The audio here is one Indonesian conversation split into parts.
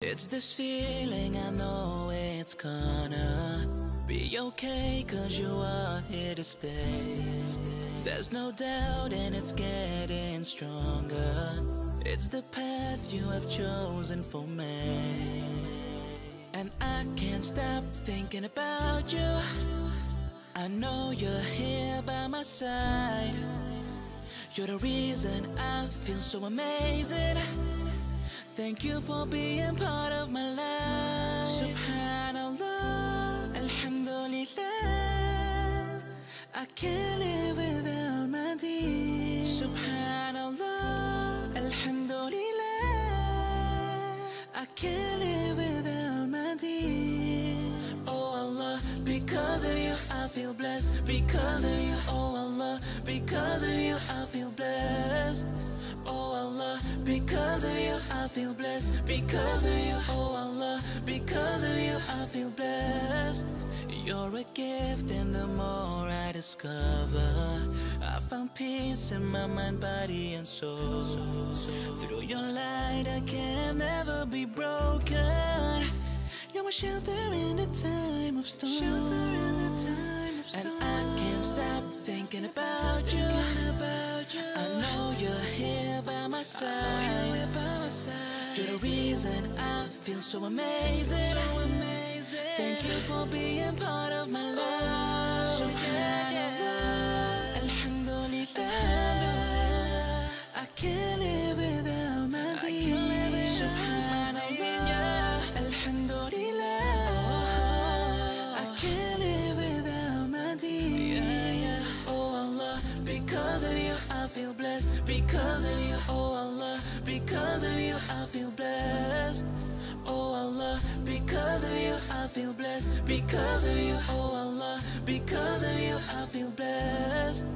It's this feeling, I know it's gonna be okay, 'cause you are here to stay. There's no doubt and it's getting stronger. It's the path you have chosen for me. And I can't stop thinking about you. I know you're here by my side. You're the reason I feel so amazing. Thank you for being part of my life. Subhanallah, Alhamdulillah, I can't live without my deen. Subhanallah, Alhamdulillah, I can't live without my deen. Oh Allah, because of you I feel blessed. Because of you, oh Allah, because of you I feel blessed. Oh Allah, because of you I feel blessed. Because of you, oh Allah, because of you I feel blessed. You're a gift, and the more I discover, I found peace in my mind, body and soul. Through your light I can never be broken. You're my shelter in the time of storm. And I can't stop thinking about you. I know you're here by my side. You're the reason I feel so amazing. Thank you for being part of my life. Subhanallah, Alhamdulillah, I can't live without my deen. Subhanallah, Alhamdulillah, I can't live without my deen. Oh Allah, because of you I feel blessed. Because of you, oh Allah, because of you I feel blessed. Oh Allah, because of you I feel blessed. Because of you, oh Allah, because of you I feel blessed.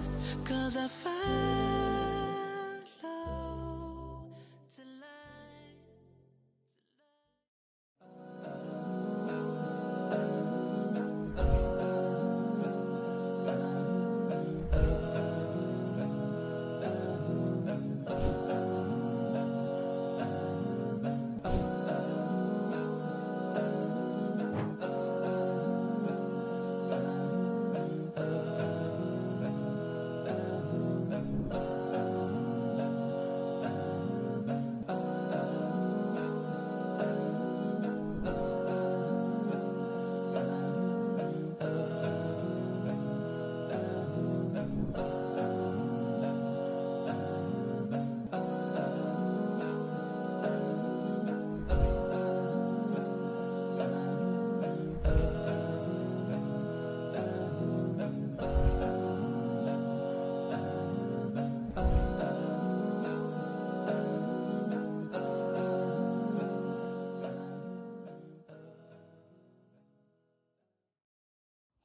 'Cause I follow to light.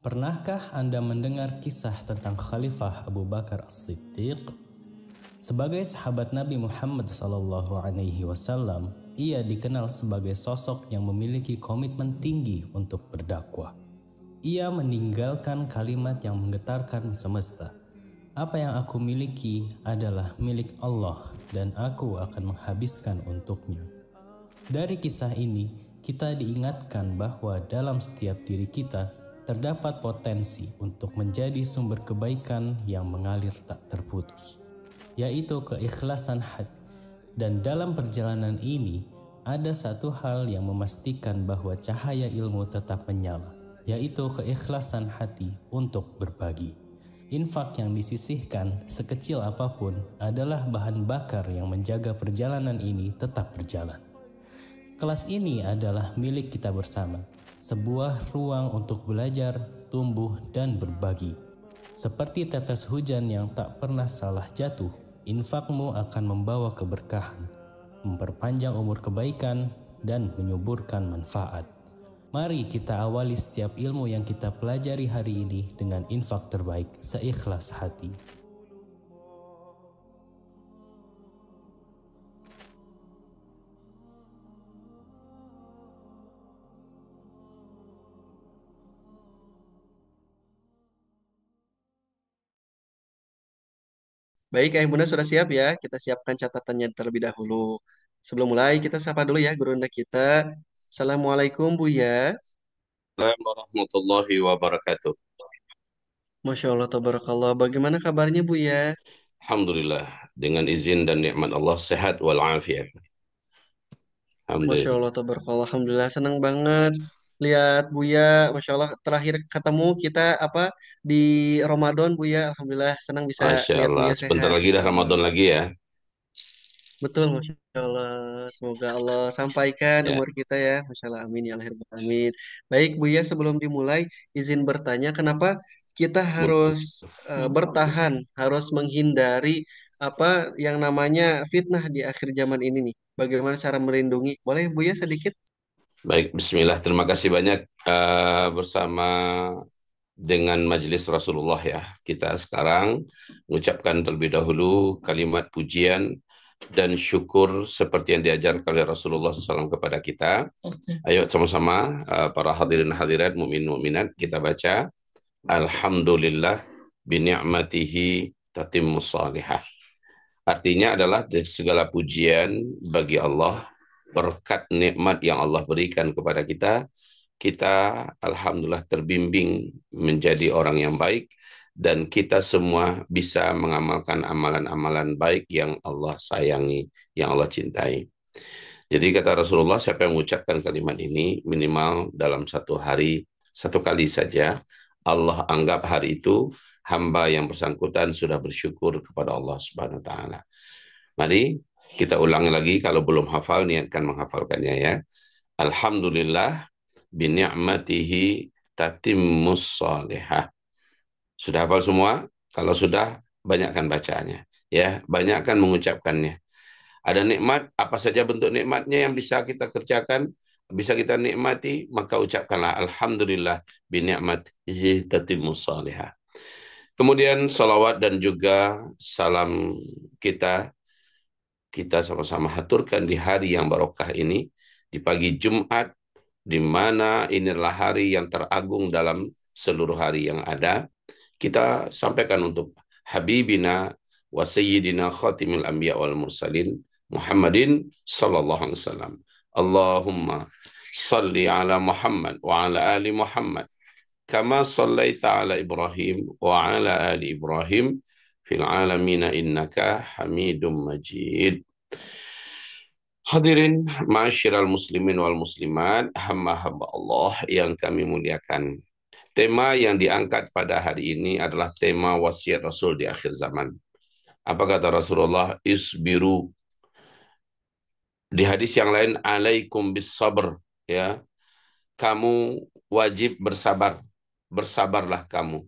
Pernahkah Anda mendengar kisah tentang Khalifah Abu Bakar As-Siddiq? Sebagai sahabat Nabi Muhammad SAW, ia dikenal sebagai sosok yang memiliki komitmen tinggi untuk berdakwah. Ia meninggalkan kalimat yang menggetarkan semesta. Apa yang aku miliki adalah milik Allah dan aku akan menghabiskan untuknya. Dari kisah ini, kita diingatkan bahwa dalam setiap diri kita terdapat potensi untuk menjadi sumber kebaikan yang mengalir tak terputus, yaitu keikhlasan hati. Dan dalam perjalanan ini, ada satu hal yang memastikan bahwa cahaya ilmu tetap menyala, yaitu keikhlasan hati untuk berbagi. Infak yang disisihkan sekecil apapun adalah bahan bakar yang menjaga perjalanan ini tetap berjalan. Kelas ini adalah milik kita bersama, sebuah ruang untuk belajar, tumbuh, dan berbagi. Seperti tetes hujan yang tak pernah salah jatuh, infakmu akan membawa keberkahan, memperpanjang umur kebaikan, dan menyuburkan manfaat. Mari kita awali setiap ilmu yang kita pelajari hari ini dengan infak terbaik seikhlas hati. Baik, Bunda sudah siap ya? Kita siapkan catatannya terlebih dahulu. Sebelum mulai, kita sapa dulu ya gurunda kita. Assalamualaikum Buya. Assalamualaikum warahmatullahi wabarakatuh. Masya Allah, tabarakallah. Bagaimana kabarnya Buya? Alhamdulillah, dengan izin dan nikmat Allah sehat walafiat. Masya Alhamdulillah. Allah, tabarakallah. Alhamdulillah, senang banget lihat Buya. Masya Allah, terakhir ketemu kita di Ramadan Buya. Alhamdulillah, senang bisa Masya lihat Allah, Buya sebentar sehat. lagi dah Masya Allah. Ramadan lagi ya. Betul, Masya Allah. Semoga Allah sampaikan Ya, umur kita ya. Masya Allah, amin ya Allah, amin. Baik, Buya, sebelum dimulai, izin bertanya, kenapa kita boleh. harus bertahan, harus menghindari yang namanya fitnah di akhir zaman ini nih? Bagaimana cara melindungi? Boleh, Buya, sedikit? Baik, Bismillah. Terima kasih banyak bersama dengan Majelis Rasulullah ya. Kita sekarang mengucapkan terlebih dahulu kalimat pujian dan syukur seperti yang diajarkan oleh Rasulullah SAW kepada kita. Ayo sama-sama para hadirin hadirat mukmin mukminat kita baca Alhamdulillah bini'matihi tatimmus salihah. Artinya adalah segala pujian bagi Allah berkat nikmat yang Allah berikan kepada kita. Kita alhamdulillah terbimbing menjadi orang yang baik dan kita semua bisa mengamalkan amalan-amalan baik yang Allah sayangi, yang Allah cintai. Jadi kata Rasulullah, siapa yang mengucapkan kalimat ini minimal dalam satu hari, satu kali saja, Allah anggap hari itu hamba yang bersangkutan sudah bersyukur kepada Allah Subhanahu wa taala. Mari kita ulangi lagi, kalau belum hafal niatkan menghafalkannya ya. Alhamdulillah bini'matihi tatimmus salihah. Sudah hafal semua? Kalau sudah, banyakkan bacaannya ya, banyakkan mengucapkannya. Ada nikmat, apa saja bentuk nikmatnya yang bisa kita kerjakan, bisa kita nikmati, maka ucapkanlah Alhamdulillah bini'matihi tatimmus salihah. Kemudian salawat dan juga salam kita sama-sama haturkan di hari yang barokah ini, di pagi Jumat, di mana inilah hari yang teragung dalam seluruh hari yang ada. Kita sampaikan untuk Habibina wa Sayyidina Khatimil Anbiya wal Mursalin Muhammadin sallallahu alaihi wasallam. Allahumma salli ala Muhammad wa ala ali Muhammad kama sallaita ala Ibrahim wa ala ali Ibrahim fil alamina innaka Hamidum Majid. Hadirin ma'asyiral muslimin wal muslimat, hamba-hamba Allah yang kami muliakan. Tema yang diangkat pada hari ini adalah tema wasiat Rasul di akhir zaman. Apa kata Rasulullah? Isbiru. Di hadis yang lain, alaikum bis sabr. Ya, kamu wajib bersabar. Bersabarlah kamu.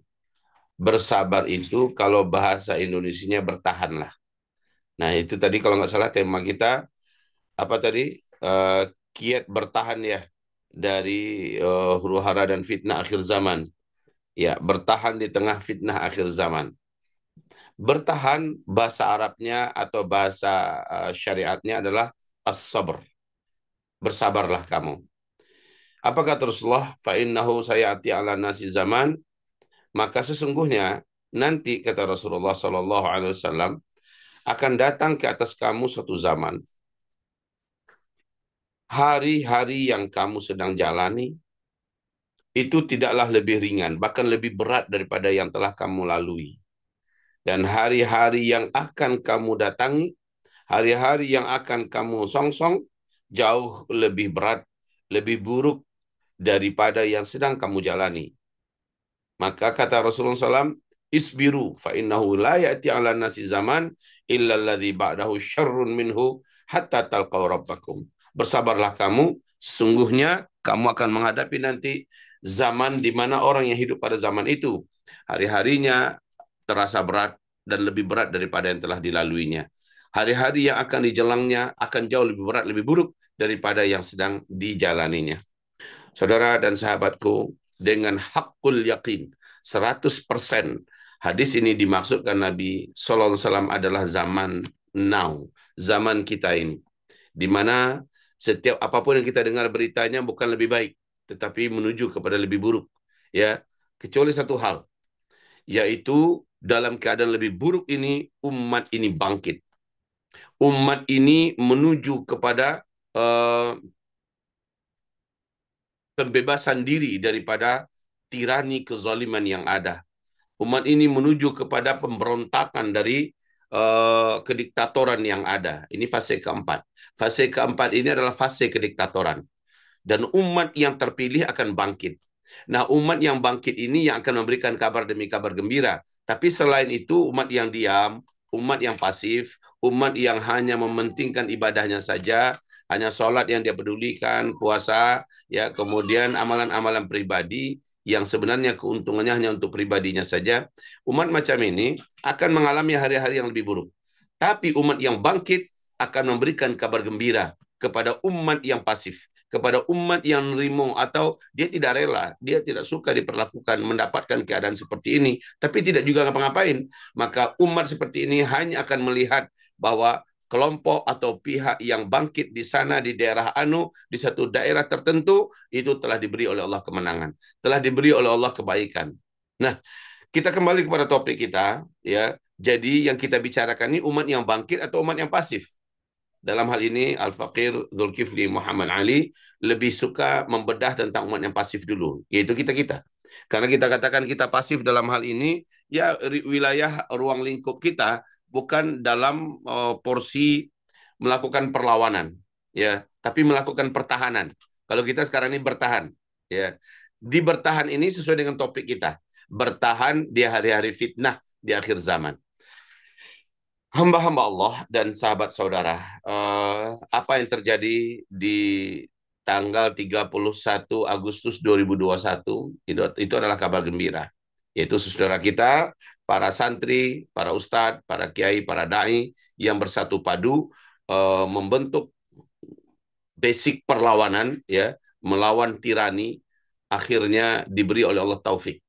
Bersabar itu kalau bahasa Indonesianya bertahanlah. Nah itu tadi kalau nggak salah tema kita apa tadi? Kiat bertahan ya dari huru hara dan fitnah akhir zaman. Ya, bertahan di tengah fitnah akhir zaman. Bertahan bahasa Arabnya atau bahasa syariatnya adalah as-sabr. Bersabarlah kamu. Apakah Rasulullah fa innahu sayati ala nasi zaman, maka sesungguhnya nanti kata Rasulullah sallallahu alaihi wasallam akan datang ke atas kamu satu zaman. Hari-hari yang kamu sedang jalani itu tidaklah lebih ringan, bahkan lebih berat daripada yang telah kamu lalui. Dan hari-hari yang akan kamu datangi, hari-hari yang akan kamu songsong, jauh lebih berat, lebih buruk daripada yang sedang kamu jalani. Maka kata Rasulullah SAW, isbiru fa innahu la ya'ti ala nasi zaman illa alladhi ba'dahu syarrun minhu hatta talqaw rabbakum. Bersabarlah kamu, sesungguhnya kamu akan menghadapi nanti zaman di mana orang yang hidup pada zaman itu hari-harinya terasa berat dan lebih berat daripada yang telah dilaluinya. Hari-hari yang akan dijelangnya akan jauh lebih berat, lebih buruk daripada yang sedang dijalaninya. Saudara dan sahabatku, dengan hakul yakin, 100%, hadis ini dimaksudkan Nabi Sallallahu Alaihi Wasallam adalah zaman now, zaman kita ini, di mana setiap apapun yang kita dengar beritanya bukan lebih baik, tetapi menuju kepada lebih buruk. Ya, kecuali satu hal, yaitu dalam keadaan lebih buruk ini umat ini bangkit. Umat ini menuju kepada pembebasan diri daripada tirani kezaliman yang ada. Umat ini menuju kepada pemberontakan dari kediktatoran yang ada. Ini fase keempat. Fase keempat ini adalah fase kediktatoran. Dan umat yang terpilih akan bangkit. Nah, umat yang bangkit ini yang akan memberikan kabar demi kabar gembira. Tapi selain itu, umat yang diam, umat yang pasif, umat yang hanya mementingkan ibadahnya saja, hanya sholat yang dia pedulikan, puasa, ya, kemudian amalan-amalan pribadi yang sebenarnya keuntungannya hanya untuk pribadinya saja. Umat macam ini akan mengalami hari-hari yang lebih buruk. Tapi umat yang bangkit akan memberikan kabar gembira kepada umat yang pasif, kepada umat yang nerimo atau dia tidak rela, dia tidak suka diperlakukan, mendapatkan keadaan seperti ini, tapi tidak juga ngapa-ngapain. Maka umat seperti ini hanya akan melihat bahwa kelompok atau pihak yang bangkit di sana di daerah di satu daerah tertentu itu telah diberi oleh Allah kemenangan, telah diberi oleh Allah kebaikan. Nah, kita kembali kepada topik kita, ya. Jadi yang kita bicarakan ini umat yang bangkit atau umat yang pasif. Dalam hal ini Al-Faqir Zulkifli Muhammad Ali lebih suka membedah tentang umat yang pasif dulu, yaitu kita-kita. Karena kita katakan kita pasif dalam hal ini, ya wilayah ruang lingkup kita bukan dalam porsi melakukan perlawanan, ya, tapi melakukan pertahanan. Kalau kita sekarang ini bertahan, ya. Di bertahan ini sesuai dengan topik kita. Bertahan di hari-hari fitnah di akhir zaman. Hamba-hamba Allah dan sahabat saudara, apa yang terjadi di tanggal 31 Agustus 2021 itu adalah kabar gembira. Yaitu saudara kita, para santri, para ustadz, para kiai, para dai yang bersatu padu membentuk basic perlawanan, ya, melawan tirani, akhirnya diberi oleh Allah taufik.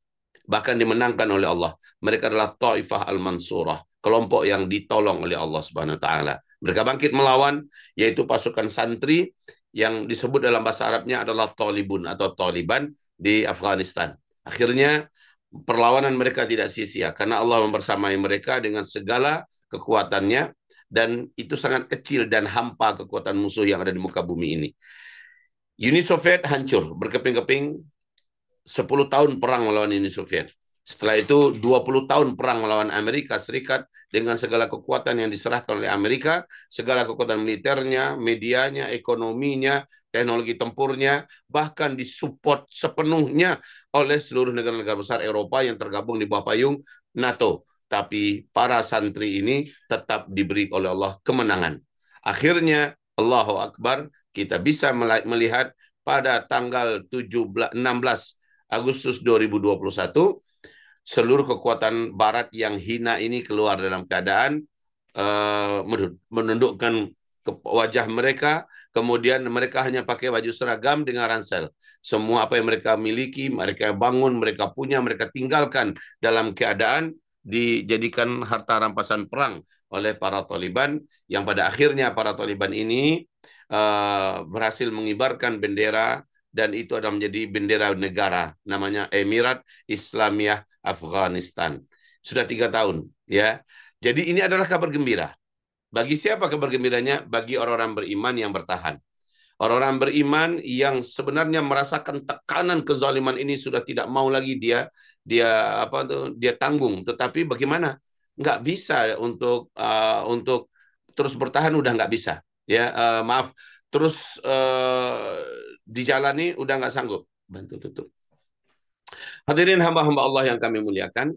Bahkan dimenangkan oleh Allah. Mereka adalah Taifah Al-Mansurah, kelompok yang ditolong oleh Allah Subhanahu wa taala. Mereka bangkit melawan, yaitu pasukan santri yang disebut dalam bahasa Arabnya adalah Talibun atau Taliban di Afghanistan. Akhirnya perlawanan mereka tidak sia-sia karena Allah membersamai mereka dengan segala kekuatannya, dan itu sangat kecil dan hampa kekuatan musuh yang ada di muka bumi ini. Uni Soviet hancur, berkeping-keping 10 tahun perang melawan Uni Soviet. Setelah itu 20 tahun perang melawan Amerika Serikat dengan segala kekuatan yang diserahkan oleh Amerika, segala kekuatan militernya, medianya, ekonominya, teknologi tempurnya, bahkan disupport sepenuhnya oleh seluruh negara-negara besar Eropa yang tergabung di bawah payung NATO. Tapi para santri ini tetap diberi oleh Allah kemenangan. Akhirnya, Allahu Akbar, kita bisa melihat pada tanggal 16 Agustus 2021, seluruh kekuatan Barat yang hina ini keluar dalam keadaan menundukkan wajah mereka, kemudian mereka hanya pakai baju seragam dengan ransel. Semua apa yang mereka miliki, mereka bangun, mereka punya, mereka tinggalkan dalam keadaan dijadikan harta rampasan perang oleh para Taliban, yang pada akhirnya para Taliban ini berhasil mengibarkan bendera, dan itu adalah menjadi bendera negara, namanya Emirat Islamiyah Afghanistan. Sudah 3 tahun, ya. Jadi ini adalah kabar gembira. Bagi siapa kabar gembiranya? Bagi orang-orang beriman yang bertahan. Orang-orang beriman yang sebenarnya merasakan tekanan kezaliman ini sudah tidak mau lagi dia tanggung. Tetapi bagaimana? Nggak bisa untuk terus bertahan, udah nggak bisa. Ya, maaf. Terus dijalani udah nggak sanggup. Bantu tutup. Hadirin hamba-hamba Allah yang kami muliakan.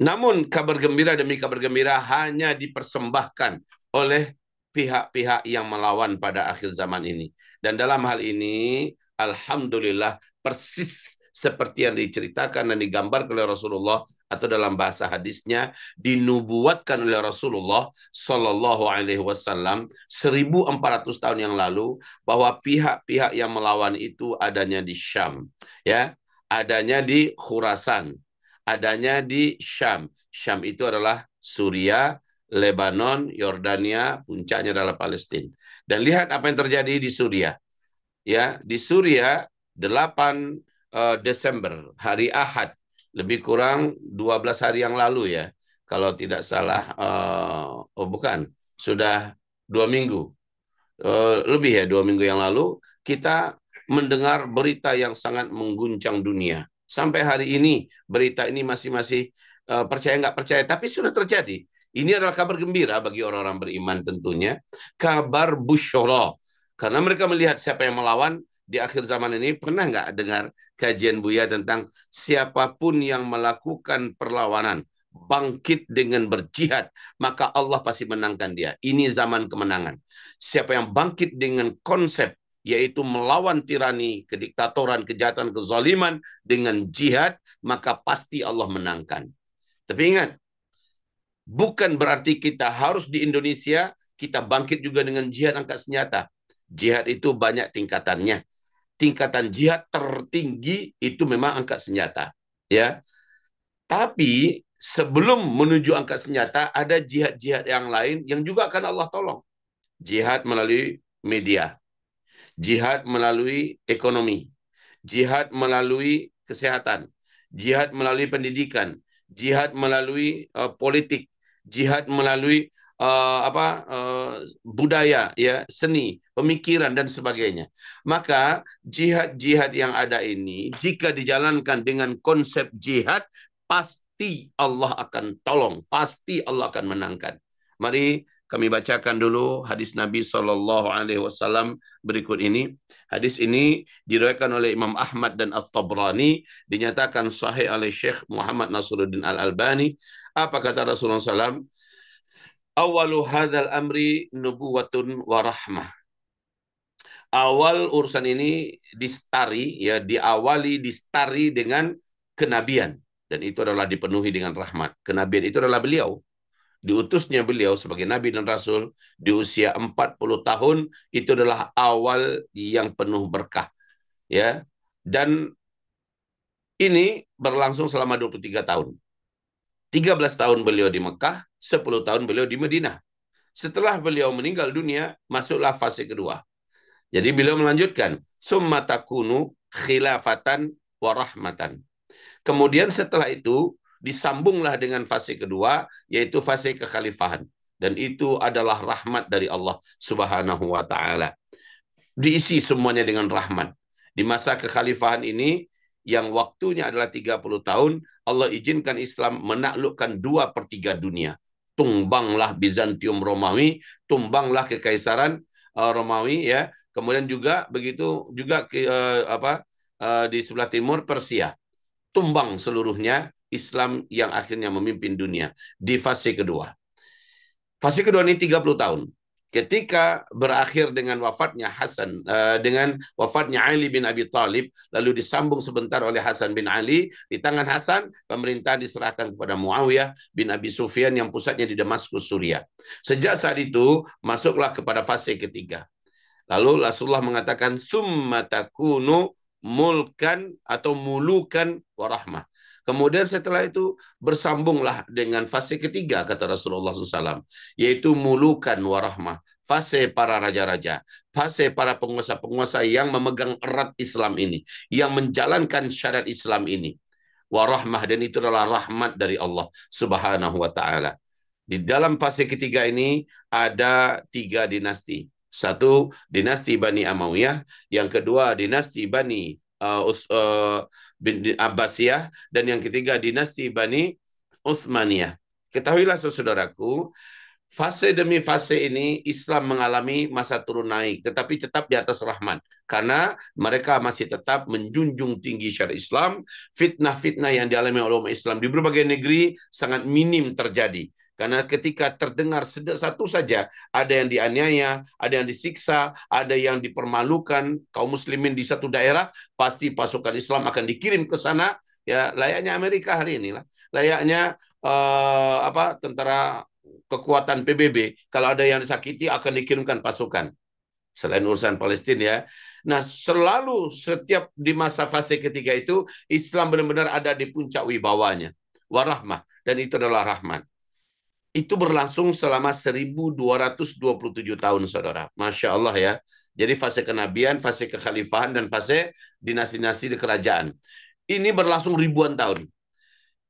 Namun kabar gembira demi kabar gembira hanya dipersembahkan oleh pihak-pihak yang melawan pada akhir zaman ini. Dan dalam hal ini, alhamdulillah, persis seperti yang diceritakan dan digambarkan oleh Rasulullah, atau dalam bahasa hadisnya dinubuatkan oleh Rasulullah Sallallahu Alaihi Wasallam 1400 tahun yang lalu, bahwa pihak-pihak yang melawan itu adanya di Syam, ya, adanya di Khurasan, adanya di Syam. Syam itu adalah Suriah, Lebanon, Yordania, puncaknya adalah Palestina. Dan lihat apa yang terjadi di Suriah. Ya, di Suriah 8 Desember, hari Ahad, lebih kurang 12 hari yang lalu, ya. Kalau tidak salah, bukan, sudah 2 minggu, lebih ya 2 minggu yang lalu, kita mendengar berita yang sangat mengguncang dunia. Sampai hari ini berita ini masih percaya nggak percaya, tapi sudah terjadi. Ini adalah kabar gembira bagi orang-orang beriman tentunya. Kabar busyara. Karena mereka melihat siapa yang melawan di akhir zaman ini. Pernah nggak dengar kajian Buya tentang siapapun yang melakukan perlawanan, bangkit dengan berjihad, maka Allah pasti menangkan dia. Ini zaman kemenangan. Siapa yang bangkit dengan konsep, yaitu melawan tirani, kediktatoran, kejahatan, kezaliman dengan jihad, maka pasti Allah menangkan. Tapi ingat, bukan berarti kita harus di Indonesia, kita bangkit juga dengan jihad angkat senjata. Jihad itu banyak tingkatannya. Tingkatan jihad tertinggi itu memang angkat senjata. Ya. Tapi sebelum menuju angkat senjata, ada jihad-jihad yang lain yang juga akan Allah tolong. Jihad melalui media. Jihad melalui ekonomi. Jihad melalui kesehatan. Jihad melalui pendidikan. Jihad melalui politik. Jihad melalui budaya, ya, seni, pemikiran dan sebagainya. Maka jihad-jihad yang ada ini jika dijalankan dengan konsep jihad, pasti Allah akan tolong, pasti Allah akan menangkan. Mari kami bacakan dulu hadis Nabi SAW berikut ini. Hadis ini diriwayatkan oleh Imam Ahmad dan At-Tabrani, dinyatakan sahih oleh Syekh Muhammad Nasruddin Al-Albani. Apa kata Rasulullah SAW? Awalu hadzal amri nubuwatun wa rahmah. Awal urusan ini diawali dengan kenabian, dan itu adalah dipenuhi dengan rahmat. Kenabian itu adalah beliau. Diutusnya beliau sebagai nabi dan rasul di usia 40 tahun, itu adalah awal yang penuh berkah. Ya. Dan ini berlangsung selama 23 tahun. 13 tahun beliau di Mekah, 10 tahun beliau di Madinah. Setelah beliau meninggal dunia, masuklah fase kedua. Jadi beliau melanjutkan, summa takunu khilafatan wa rahmatan. Kemudian setelah itu disambunglah dengan fase kedua, yaitu fase kekhalifahan. Dan itu adalah rahmat dari Allah Subhanahu wa ta'ala. Diisi semuanya dengan rahmat. Di masa kekhalifahan ini, yang waktunya adalah 30 tahun, Allah izinkan Islam menaklukkan 2/3 dunia. Tumbanglah Bizantium Romawi, tumbanglah kekaisaran Romawi, ya. Kemudian juga begitu juga di sebelah timur Persia. Tumbang seluruhnya, Islam yang akhirnya memimpin dunia di fase kedua. Fase kedua ini 30 tahun. Ketika berakhir dengan wafatnya dengan wafatnya Ali bin Abi Thalib, lalu disambung sebentar oleh Hasan bin Ali. Di tangan Hasan, pemerintahan diserahkan kepada Muawiyah bin Abi Sufyan yang pusatnya di Damaskus, Suriah. Sejak saat itu, masuklah kepada fase ketiga. Lalu Rasulullah mengatakan, "Tsumma takunu mulkan atau mulukan warahmah." Kemudian setelah itu bersambunglah dengan fase ketiga, kata Rasulullah SAW, yaitu mulukan warahmah, fase para raja-raja, fase para penguasa-penguasa yang memegang erat Islam ini, yang menjalankan syariat Islam ini. Warahmah, dan itu adalah rahmat dari Allah Subhanahu wa ta'ala. Di dalam fase ketiga ini ada 3 dinasti. Satu, dinasti Bani Amawiyah. Yang kedua, dinasti Bani bin Abbasiyah, dan yang ketiga dinasti Bani Utsmaniyah. Ketahuilah saudaraku, fase demi fase ini Islam mengalami masa turun naik, tetapi tetap di atas rahmat, karena mereka masih tetap menjunjung tinggi syariat Islam. Fitnah-fitnah yang dialami oleh umat Islam di berbagai negeri sangat minim terjadi. Karena ketika terdengar satu saja, ada yang dianiaya, ada yang disiksa, ada yang dipermalukan kaum muslimin di satu daerah, pasti pasukan Islam akan dikirim ke sana. Ya, layaknya Amerika hari ini lah. Layaknya tentara kekuatan PBB, kalau ada yang disakiti akan dikirimkan pasukan. Selain urusan Palestina, ya. Nah, selalu setiap di masa fase ketiga itu, Islam benar-benar ada di puncak wibawanya. Warahmah, dan itu adalah rahmat. Itu berlangsung selama 1227 tahun, saudara. Masya Allah, ya. Jadi fase kenabian, fase kekhalifahan, dan fase dinasti-dinasti di kerajaan. Ini berlangsung ribuan tahun.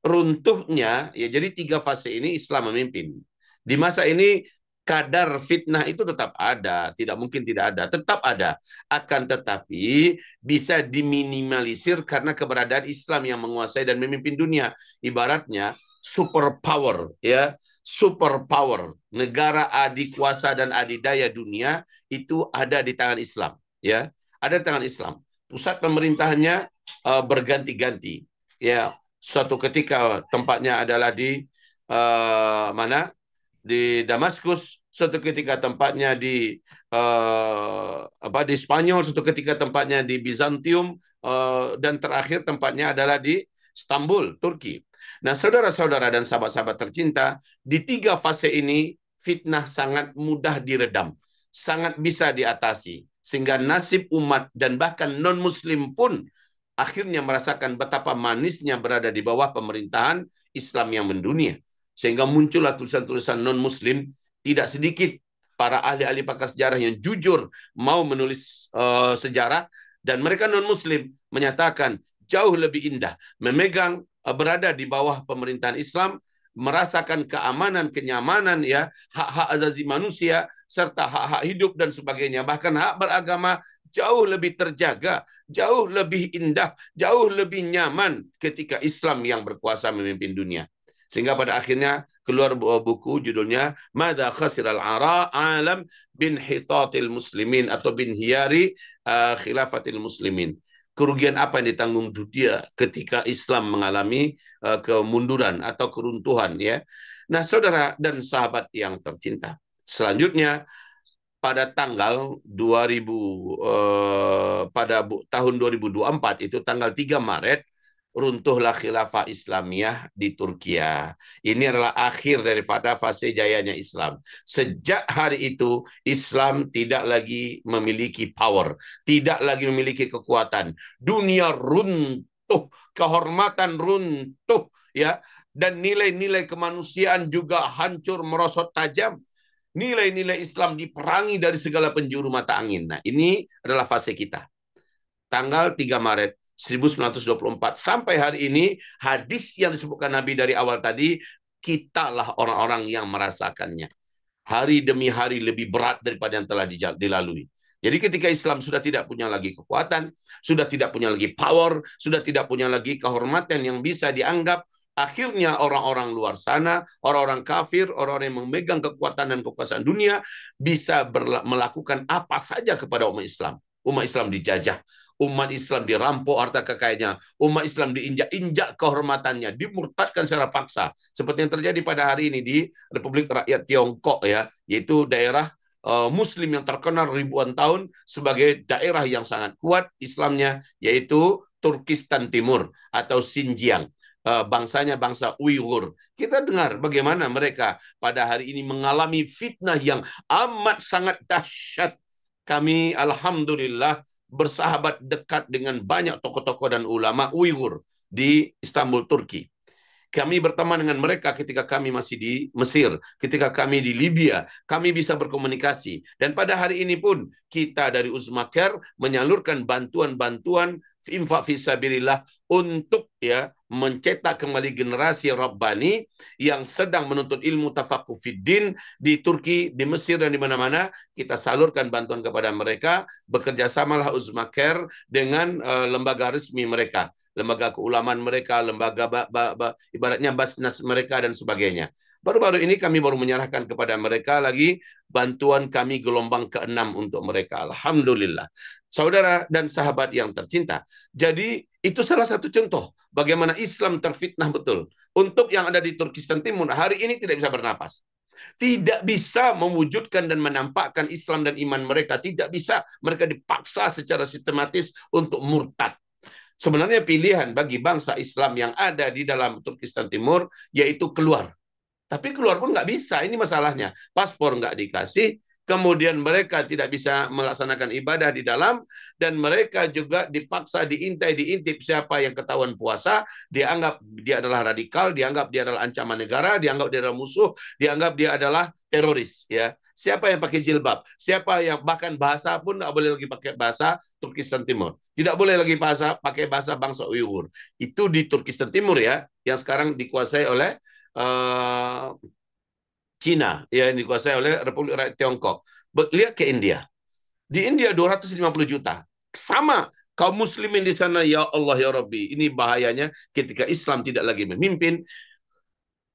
Runtuhnya, ya, jadi 3 fase ini Islam memimpin. Di masa ini kadar fitnah itu tetap ada, tidak mungkin tidak ada, tetap ada. Akan tetapi bisa diminimalisir karena keberadaan Islam yang menguasai dan memimpin dunia. Ibaratnya superpower, ya, superpower, negara adikuasa dan adidaya dunia itu ada di tangan Islam, ya, ada di tangan Islam. Pusat pemerintahannya berganti-ganti, ya. Suatu ketika tempatnya adalah di mana? Di Damaskus, suatu ketika tempatnya di Spanyol, suatu ketika tempatnya di Bizantium, dan terakhir tempatnya adalah di Istanbul, Turki. Nah, saudara-saudara dan sahabat-sahabat tercinta, di 3 fase ini fitnah sangat mudah diredam, sangat bisa diatasi, sehingga nasib umat dan bahkan non-muslim pun akhirnya merasakan betapa manisnya berada di bawah pemerintahan Islam yang mendunia. Sehingga muncullah tulisan-tulisan non-muslim, tidak sedikit para ahli-ahli pakar sejarah yang jujur mau menulis sejarah, dan mereka non-muslim menyatakan jauh lebih indah memegang berada di bawah pemerintahan Islam, merasakan keamanan, kenyamanan, ya, hak-hak azazi manusia serta hak-hak hidup dan sebagainya, bahkan hak beragama jauh lebih terjaga, jauh lebih indah, jauh lebih nyaman ketika Islam yang berkuasa memimpin dunia. Sehingga pada akhirnya keluar buku judulnya Madza khasiral alam bin hitatil muslimin atau bin hiyari khilafatil muslimin. Kerugian apa yang ditanggung dunia ketika Islam mengalami kemunduran atau keruntuhan, ya. Nah, saudara dan sahabat yang tercinta, selanjutnya pada tanggal 2000 pada tahun 2024 itu tanggal 3 Maret runtuhlah khilafah Islamiyah di Turkiya. Ini adalah akhir daripada fase jayanya Islam. Sejak hari itu Islam tidak lagi memiliki power, tidak lagi memiliki kekuatan. Dunia runtuh, kehormatan runtuh, ya, dan nilai-nilai kemanusiaan juga hancur merosot tajam. Nilai-nilai Islam diperangi dari segala penjuru mata angin. Nah, ini adalah fase kita. Tanggal 3 Maret 1924 sampai hari ini, hadis yang disebutkan Nabi dari awal tadi, kitalah orang-orang yang merasakannya. Hari demi hari lebih berat daripada yang telah dilalui. Jadi ketika Islam sudah tidak punya lagi kekuatan, sudah tidak punya lagi power, sudah tidak punya lagi kehormatan yang bisa dianggap, akhirnya orang-orang luar sana, orang-orang kafir, orang-orang yang memegang kekuatan dan kekuasaan dunia bisa melakukan apa saja kepada umat Islam. Umat Islam dijajah, umat Islam dirampok harta kekayaannya, umat Islam diinjak-injak kehormatannya, dimurtadkan secara paksa, seperti yang terjadi pada hari ini di Republik Rakyat Tiongkok, ya, yaitu daerah Muslim yang terkenal ribuan tahun sebagai daerah yang sangat kuat Islamnya, yaitu Turkistan Timur atau Xinjiang. Bangsanya bangsa Uighur. Kita dengar bagaimana mereka pada hari ini mengalami fitnah yang amat sangat dahsyat. Kami alhamdulillah bersahabat dekat dengan banyak tokoh-tokoh dan ulama Uighur di Istanbul, Turki. Kami berteman dengan mereka ketika kami masih di Mesir, ketika kami di Libya, kami bisa berkomunikasi. Dan pada hari ini pun kita dari Uzmakar menyalurkan bantuan-bantuan infak fisabilillah untuk, ya, mencetak kembali generasi Rabbani yang sedang menuntut ilmu tafaqquh fiddin di Turki, di Mesir, dan di mana-mana. Kita salurkan bantuan kepada mereka. Bekerja samalah Uzmakar dengan lembaga resmi mereka, lembaga keulamaan mereka, lembaga ibaratnya basnas mereka dan sebagainya. Baru-baru ini kami baru menyerahkan kepada mereka lagi bantuan kami gelombang ke-6 untuk mereka. Alhamdulillah. Saudara dan sahabat yang tercinta. Jadi itu salah satu contoh bagaimana Islam terfitnah betul. Untuk yang ada di Turkistan Timur hari ini tidak bisa bernafas. Tidak bisa mewujudkan dan menampakkan Islam dan iman mereka. Tidak bisa. Mereka dipaksa secara sistematis untuk murtad. Sebenarnya pilihan bagi bangsa Islam yang ada di dalam Turkistan Timur yaitu keluar. Tapi keluar pun nggak bisa, ini masalahnya. Paspor nggak dikasih, kemudian mereka tidak bisa melaksanakan ibadah di dalam, dan mereka juga dipaksa diintip siapa yang ketahuan puasa, dianggap dia adalah radikal, dianggap dia adalah ancaman negara, dianggap dia adalah musuh, dianggap dia adalah teroris, ya. Siapa yang pakai jilbab, siapa yang bahkan bahasa pun nggak boleh lagi pakai bahasa Turkistan Timur, tidak boleh lagi pakai bahasa bangsa Uighur. Itu di Turkistan Timur, ya, yang sekarang dikuasai oleh Cina yang dikuasai oleh Republik Rakyat Tiongkok. Lihat ke India. Di India 250 juta. Sama kaum muslimin di sana, ya Allah ya Rabbi. Ini bahayanya ketika Islam tidak lagi memimpin.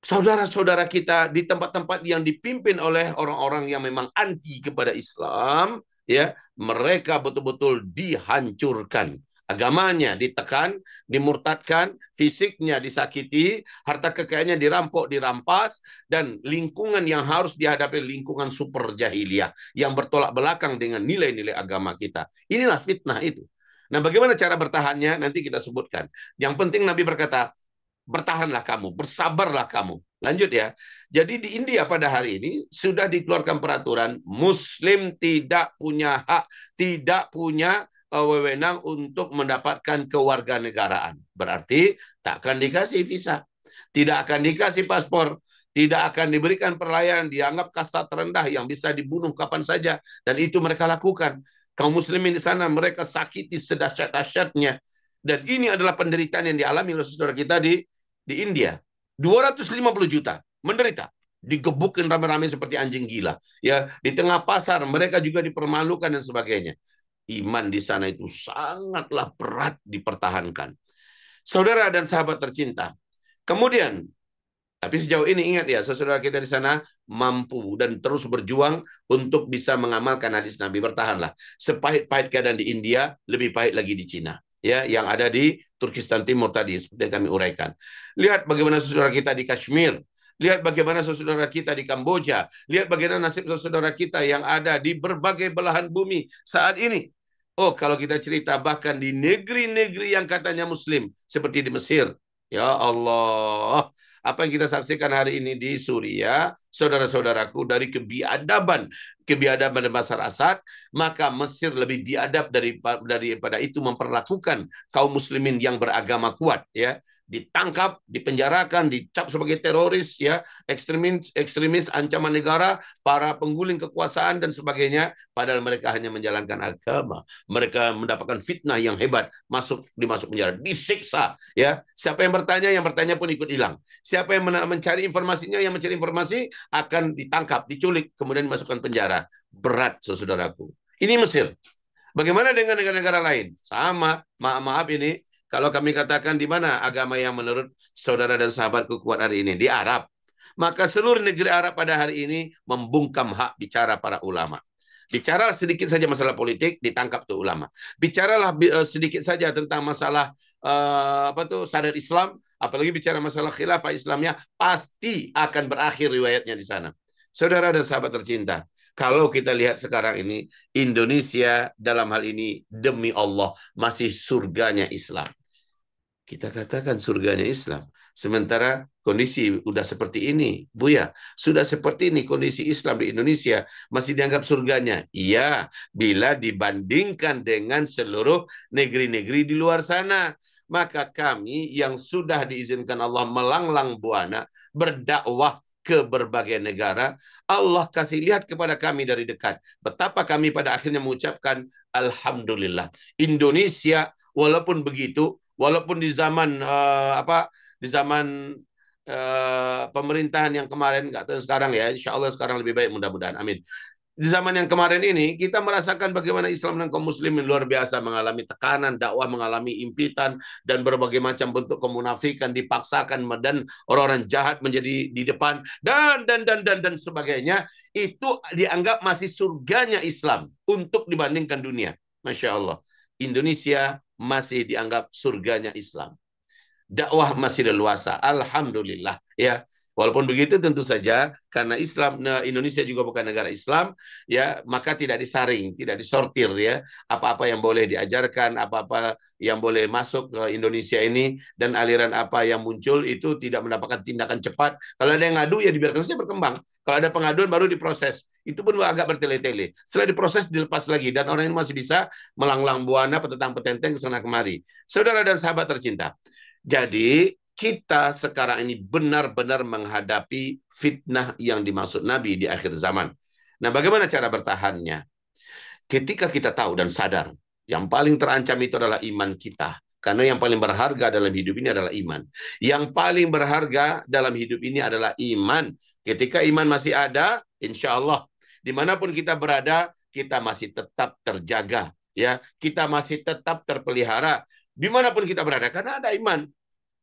Saudara-saudara kita di tempat-tempat yang dipimpin oleh orang-orang yang memang anti kepada Islam, ya, mereka betul-betul dihancurkan. Agamanya ditekan, dimurtadkan, fisiknya disakiti, harta kekayaannya dirampok, dirampas, dan lingkungan yang harus dihadapi lingkungan super jahiliyah yang bertolak belakang dengan nilai-nilai agama kita. Inilah fitnah itu. Nah, bagaimana cara bertahannya? Nanti kita sebutkan. Yang penting Nabi berkata, bertahanlah kamu, bersabarlah kamu. Lanjut ya. Jadi di India pada hari ini sudah dikeluarkan peraturan Muslim tidak punya hak, tidak punya wewenang untuk mendapatkan kewarganegaraan. Berarti tak akan dikasih visa, tidak akan dikasih paspor, tidak akan diberikan perlayanan, dianggap kasta terendah yang bisa dibunuh kapan saja. Dan itu mereka lakukan. Kaum muslimin di sana mereka sakiti sedahsyat-dahsyatnya. Dan ini adalah penderitaan yang dialami oleh saudara kita di India. 250 juta menderita, digebukin rame-rame seperti anjing gila. Ya, di tengah pasar mereka juga dipermalukan dan sebagainya. Iman di sana itu sangatlah berat dipertahankan. Saudara dan sahabat tercinta. Kemudian, tapi sejauh ini ingat ya, saudara kita di sana mampu dan terus berjuang untuk bisa mengamalkan hadis Nabi. Bertahanlah. Sepahit-pahit keadaan di India, lebih pahit lagi di Cina. Ya, yang ada di Turkistan Timur tadi, seperti yang kami uraikan. Lihat bagaimana saudara kita di Kashmir. Lihat bagaimana saudara kita di Kamboja. Lihat bagaimana nasib saudara kita yang ada di berbagai belahan bumi saat ini. Oh, kalau kita cerita bahkan di negeri-negeri yang katanya Muslim, seperti di Mesir. Ya Allah, apa yang kita saksikan hari ini di Suriah, saudara-saudaraku, dari kebiadaban Bashar Assad, maka Mesir lebih biadab daripada itu memperlakukan kaum muslimin yang beragama kuat, ya. Ditangkap, dipenjarakan, dicap sebagai teroris, ya, ekstremis ancaman negara, para pengguling kekuasaan dan sebagainya, padahal mereka hanya menjalankan agama. Mereka mendapatkan fitnah yang hebat, dimasuk penjara, disiksa, ya. Siapa yang bertanya pun ikut hilang. Siapa yang mencari informasinya, yang mencari informasi akan ditangkap, diculik, kemudian dimasukkan penjara. Berat, saudaraku. Ini Mesir. Bagaimana dengan negara-negara lain? Sama, maaf ini. Kalau kami katakan di mana agama yang menurut saudara dan sahabatku kuat hari ini? Di Arab. Maka seluruh negeri Arab pada hari ini membungkam hak bicara para ulama. Bicara sedikit saja masalah politik, ditangkap tuh ulama. Bicaralah sedikit saja tentang masalah syariat Islam, apalagi bicara masalah khilafah Islamnya, pasti akan berakhir riwayatnya di sana. Saudara dan sahabat tercinta, kalau kita lihat sekarang ini, Indonesia dalam hal ini demi Allah masih surganya Islam. Kita katakan surganya Islam. Sementara kondisi udah seperti ini, Buya. Sudah seperti ini kondisi Islam di Indonesia masih dianggap surganya. Iya, bila dibandingkan dengan seluruh negeri-negeri di luar sana. Maka kami yang sudah diizinkan Allah melanglang buana, berdakwah ke berbagai negara, Allah kasih lihat kepada kami dari dekat. Betapa kami pada akhirnya mengucapkan Alhamdulillah. Indonesia walaupun begitu, walaupun di zaman pemerintahan yang kemarin, nggak tahu sekarang ya, insya Allah sekarang lebih baik mudah-mudahan, amin. Di zaman yang kemarin ini kita merasakan bagaimana Islam dan kaum muslimin luar biasa mengalami tekanan, dakwah mengalami impitan dan berbagai macam bentuk kemunafikan, dipaksakan dan orang-orang jahat menjadi di depan dan sebagainya. Itu dianggap masih surganya Islam untuk dibandingkan dunia. Masya Allah. Indonesia masih dianggap surganya Islam. Dakwah masih leluasa, alhamdulillah, ya. Walaupun begitu tentu saja karena Indonesia juga bukan negara Islam, ya, maka tidak disaring, tidak disortir, ya. Apa-apa yang boleh diajarkan, apa-apa yang boleh masuk ke Indonesia ini dan aliran apa yang muncul itu tidak mendapatkan tindakan cepat. Kalau ada yang ngadu ya dibiarkan saja berkembang. Kalau ada pengaduan baru diproses. Itu pun agak bertele-tele. Setelah diproses dilepas lagi dan orang ini masih bisa melanglang buana petentang-petenteng ke sana kemari. Saudara dan sahabat tercinta. Jadi kita sekarang ini benar-benar menghadapi fitnah yang dimaksud Nabi di akhir zaman. Nah, bagaimana cara bertahannya? Ketika kita tahu dan sadar, yang paling terancam itu adalah iman kita. Karena yang paling berharga dalam hidup ini adalah iman. Yang paling berharga dalam hidup ini adalah iman. Ketika iman masih ada, insya Allah dimanapun kita berada, kita masih tetap terjaga, ya, kita masih tetap terpelihara dimanapun kita berada karena ada iman.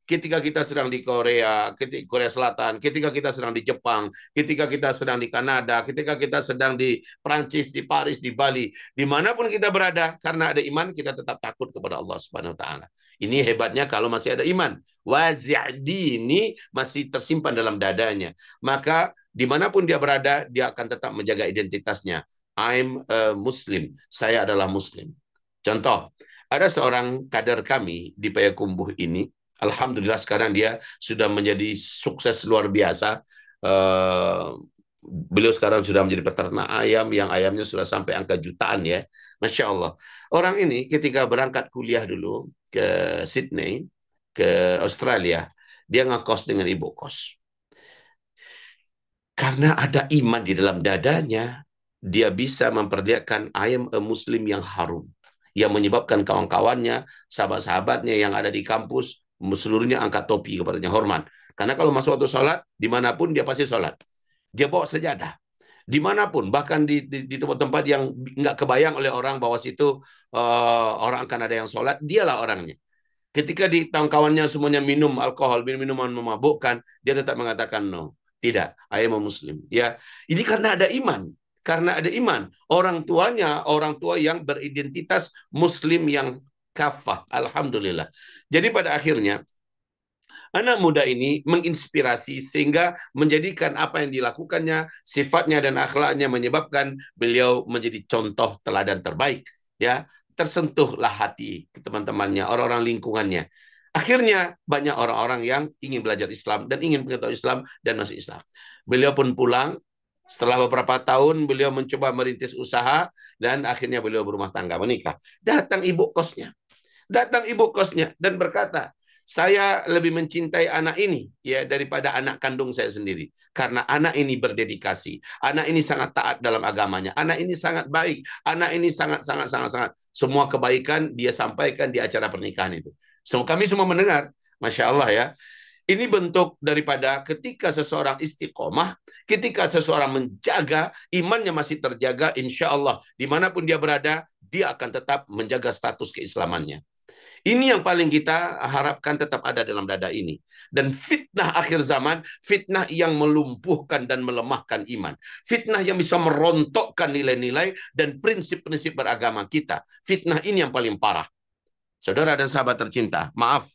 Ketika kita sedang di Korea, ketika Korea Selatan, ketika kita sedang di Jepang, ketika kita sedang di Kanada, ketika kita sedang di Prancis, di Paris, di Bali, dimanapun kita berada, karena ada iman, kita tetap takut kepada Allah Subhanahu Wa Taala. Ini hebatnya kalau masih ada iman. Wazi'di ini masih tersimpan dalam dadanya. Maka dimanapun dia berada, dia akan tetap menjaga identitasnya. I'm a Muslim. Saya adalah Muslim. Contoh, ada seorang kader kami di Payakumbuh ini. Alhamdulillah sekarang dia sudah menjadi sukses luar biasa. Beliau sekarang sudah menjadi peternak ayam yang ayamnya sudah sampai angka jutaan ya. Masya Allah. Orang ini ketika berangkat kuliah dulu ke Sydney, ke Australia, dia ngekos dengan ibu kos. Karena ada iman di dalam dadanya, dia bisa memperlihatkan I am a Muslim yang harum. Yang menyebabkan kawan-kawannya, sahabat-sahabatnya yang ada di kampus, seluruhnya angkat topi kepadanya, hormat. Karena kalau masuk waktu sholat, dimanapun dia pasti sholat. Dia bawa sejadah. Dimanapun, bahkan di tempat-tempat yang nggak kebayang oleh orang bahwa situ orang akan ada yang sholat, dialah orangnya. Ketika di kawan-kawannya semuanya minum alkohol, minuman memabukkan, dia tetap mengatakan no. Tidak, I am a Muslim. Ya, ini karena ada iman. Karena ada iman. Orang tuanya, orang tua yang beridentitas Muslim yang kafah. Alhamdulillah. Jadi pada akhirnya, anak muda ini menginspirasi sehingga menjadikan apa yang dilakukannya, sifatnya dan akhlaknya menyebabkan beliau menjadi contoh teladan terbaik. Ya, tersentuhlah hati teman-temannya, orang-orang lingkungannya. Akhirnya banyak orang-orang yang ingin belajar Islam dan ingin mengetahui Islam dan masuk Islam. Beliau pun pulang. Setelah beberapa tahun beliau mencoba merintis usaha dan akhirnya beliau berumah tangga, menikah. Datang ibu kosnya. Datang ibu kosnya dan berkata, saya lebih mencintai anak ini ya daripada anak kandung saya sendiri. Karena anak ini berdedikasi. Anak ini sangat taat dalam agamanya. Anak ini sangat baik. Anak ini sangat. Semua kebaikan dia sampaikan di acara pernikahan itu. So, kami semua mendengar. Masya Allah ya. Ini bentuk daripada ketika seseorang istiqomah, ketika seseorang menjaga, imannya masih terjaga, insya Allah, dimanapun dia berada, dia akan tetap menjaga status keislamannya. Ini yang paling kita harapkan tetap ada dalam dada ini. Dan fitnah akhir zaman, fitnah yang melumpuhkan dan melemahkan iman. Fitnah yang bisa merontokkan nilai-nilai dan prinsip-prinsip beragama kita. Fitnah ini yang paling parah. Saudara dan sahabat tercinta, maaf.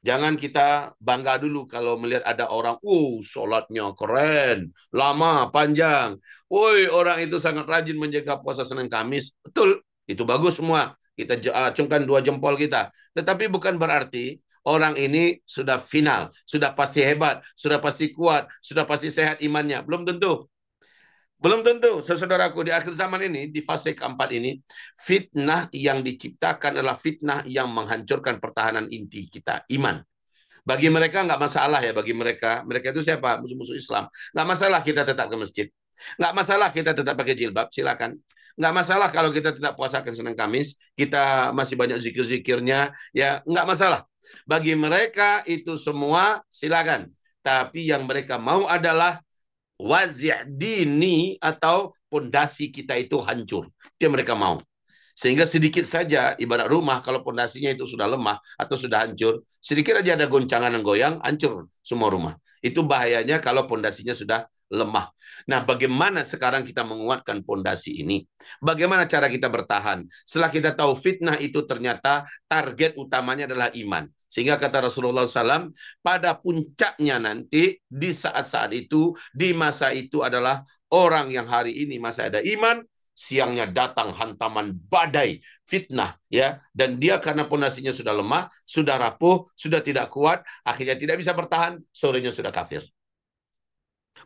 Jangan kita bangga dulu kalau melihat ada orang, sholatnya keren, lama, panjang. Woi, orang itu sangat rajin menjaga puasa Senin Kamis. Betul, itu bagus semua. Kita acungkan 2 jempol kita. Tetapi bukan berarti orang ini sudah final, sudah pasti hebat, sudah pasti kuat, sudah pasti sehat imannya. Belum tentu. Belum tentu, saudaraku, di akhir zaman ini, di fase keempat ini, fitnah yang diciptakan adalah fitnah yang menghancurkan pertahanan inti kita, iman. Bagi mereka nggak masalah ya, bagi mereka itu siapa? Musuh-musuh Islam. Nggak masalah kita tetap ke masjid. Nggak masalah kita tetap pakai jilbab, silakan. Nggak masalah kalau kita tetap puasakan Senin Kamis, kita masih banyak zikir-zikirnya, ya nggak masalah. Bagi mereka itu semua silakan. Tapi yang mereka mau adalah wazi'dini atau pondasi kita itu hancur. Itu yang mereka mau. Sehingga sedikit saja ibarat rumah kalau pondasinya itu sudah lemah atau sudah hancur, sedikit aja ada goncangan yang goyang, hancur semua rumah. Itu bahayanya kalau pondasinya sudah lemah. Nah, bagaimana sekarang kita menguatkan pondasi ini? Bagaimana cara kita bertahan? Setelah kita tahu fitnah itu ternyata target utamanya adalah iman. Sehingga kata Rasulullah SAW, pada puncaknya nanti, di saat-saat itu, di masa itu adalah orang yang hari ini masih ada iman, siangnya datang hantaman badai, fitnah, ya, dan dia karena pondasinya sudah lemah, sudah rapuh, sudah tidak kuat, akhirnya tidak bisa bertahan, sorenya sudah kafir.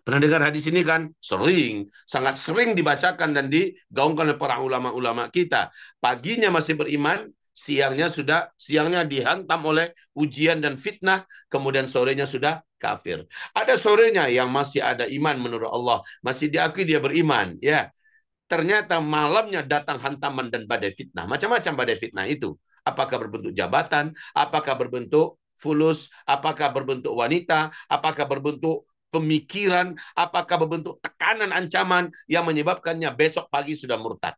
Pernah dengar hadis ini kan? Sering, sangat sering dibacakan dan digaungkan oleh para ulama-ulama kita. Paginya masih beriman, siangnya dihantam oleh ujian dan fitnah, kemudian sorenya sudah kafir. Ada sorenya yang masih ada iman menurut Allah, masih diakui dia beriman, ya. Ternyata malamnya datang hantaman dan badai fitnah. Macam-macam badai fitnah itu. Apakah berbentuk jabatan, apakah berbentuk fulus, apakah berbentuk wanita, apakah berbentuk pemikiran, apakah berbentuk tekanan, ancaman yang menyebabkannya besok pagi sudah murtad.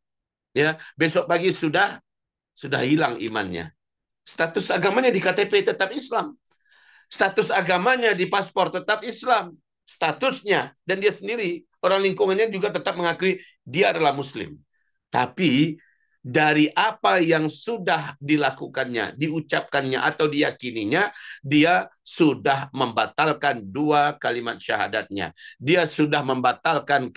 Ya, besok pagi sudah hilang imannya. Status agamanya di KTP tetap Islam. Status agamanya di paspor tetap Islam. Statusnya, dan dia sendiri, orang lingkungannya juga tetap mengakui dia adalah Muslim. Tapi dari apa yang sudah dilakukannya, diucapkannya atau diyakininya, dia sudah membatalkan 2 kalimat syahadatnya. Dia sudah membatalkan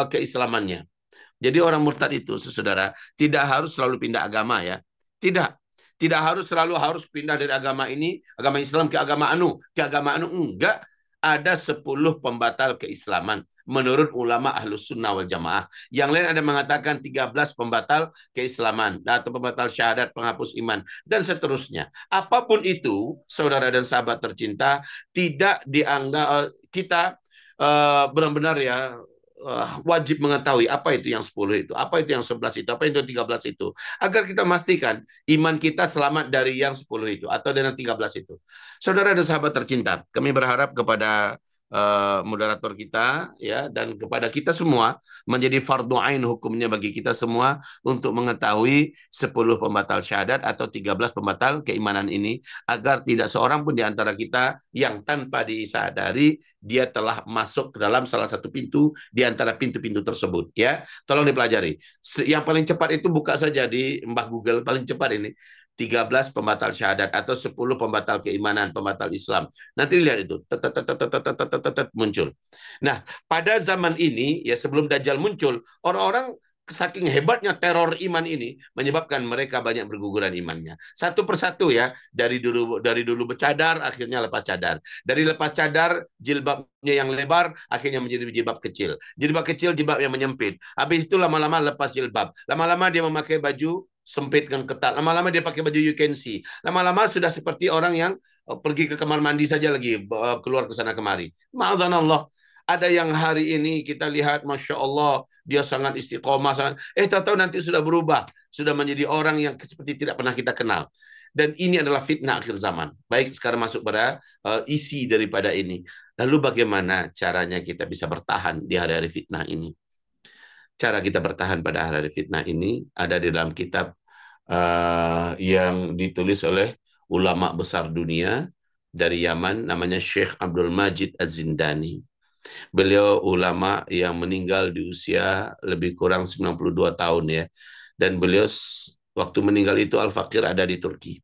keislamannya. Jadi orang murtad itu, saudara, tidak harus selalu pindah agama ya. Tidak. Tidak harus selalu pindah dari agama ini, agama Islam ke agama anu. Enggak. Ada 10 pembatal keislaman menurut ulama Ahlus Sunnah wal Jamaah. Yang lain ada mengatakan 13 pembatal keislaman atau pembatal syahadat, penghapus iman, dan seterusnya. Apapun itu, saudara dan sahabat tercinta, tidak dianggap kita benar-benar ya wajib mengetahui apa itu yang 10 itu, apa itu yang 11 itu, apa itu yang 13 itu, agar kita memastikan iman kita selamat dari yang 10 itu atau dari yang 13 itu. Saudara dan sahabat tercinta, kami berharap kepada moderator kita ya dan kepada kita semua menjadi fardhu ain hukumnya bagi kita semua untuk mengetahui 10 pembatal syahadat atau 13 pembatal keimanan ini, agar tidak seorang pun di antara kita yang tanpa disadari dia telah masuk ke dalam salah satu pintu di antara pintu-pintu tersebut ya. Tolong dipelajari. Yang paling cepat itu buka saja di Mbah Google, paling cepat ini 13 pembatal syahadat atau 10 pembatal keimanan, pembatal Islam. Nanti lihat itu muncul. Nah, pada zaman ini ya sebelum Dajjal muncul, orang-orang saking hebatnya teror iman ini menyebabkan mereka banyak berguguran imannya. Satu persatu ya, dari dulu bercadar akhirnya lepas cadar. Dari lepas cadar jilbabnya yang lebar akhirnya menjadi jilbab kecil. Jilbab kecil jilbab yang menyempit. Habis itu lama-lama lepas jilbab. Lama-lama dia memakai baju sempit dan ketat. Lama-lama dia pakai baju you can see. Lama-lama sudah seperti orang yang pergi ke kamar mandi saja lagi keluar ke sana kemari. Ma'adzanallah. Ada yang hari ini kita lihat, Masya Allah, dia sangat istiqomah. Tahu-tahu nanti sudah berubah. Sudah menjadi orang yang seperti tidak pernah kita kenal. Dan ini adalah fitnah akhir zaman. Baik, sekarang masuk pada isi daripada ini. Lalu bagaimana caranya kita bisa bertahan di hari-hari fitnah ini? Cara kita bertahan pada hari-hari fitnah ini ada di dalam kitab yang ditulis oleh ulama besar dunia dari Yaman, namanya Syekh Abdul Majid Az-Zindani. Beliau ulama yang meninggal di usia lebih kurang 92 tahun ya. Dan beliau waktu meninggal itu Al-Fakir ada di Turki.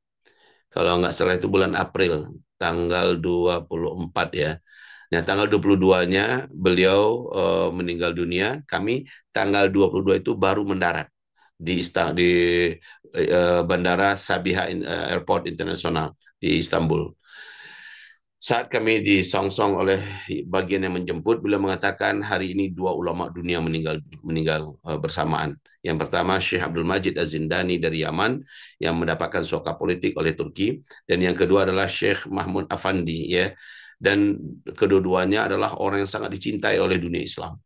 Kalau nggak salah itu bulan April, tanggal 24 ya. Nah, tanggal 22-nya beliau meninggal dunia. Kami tanggal 22 itu baru mendarat di Bandara Sabiha Airport Internasional di Istanbul. Saat kami disongsong oleh bagian yang menjemput, beliau mengatakan hari ini 2 ulama dunia meninggal bersamaan. Yang pertama Syekh Abdul Majid Az-Zindani dari Yaman yang mendapatkan soka politik oleh Turki, dan yang kedua adalah Syekh Mahmud Afandi ya. Dan kedua-duanya adalah orang yang sangat dicintai oleh dunia Islam.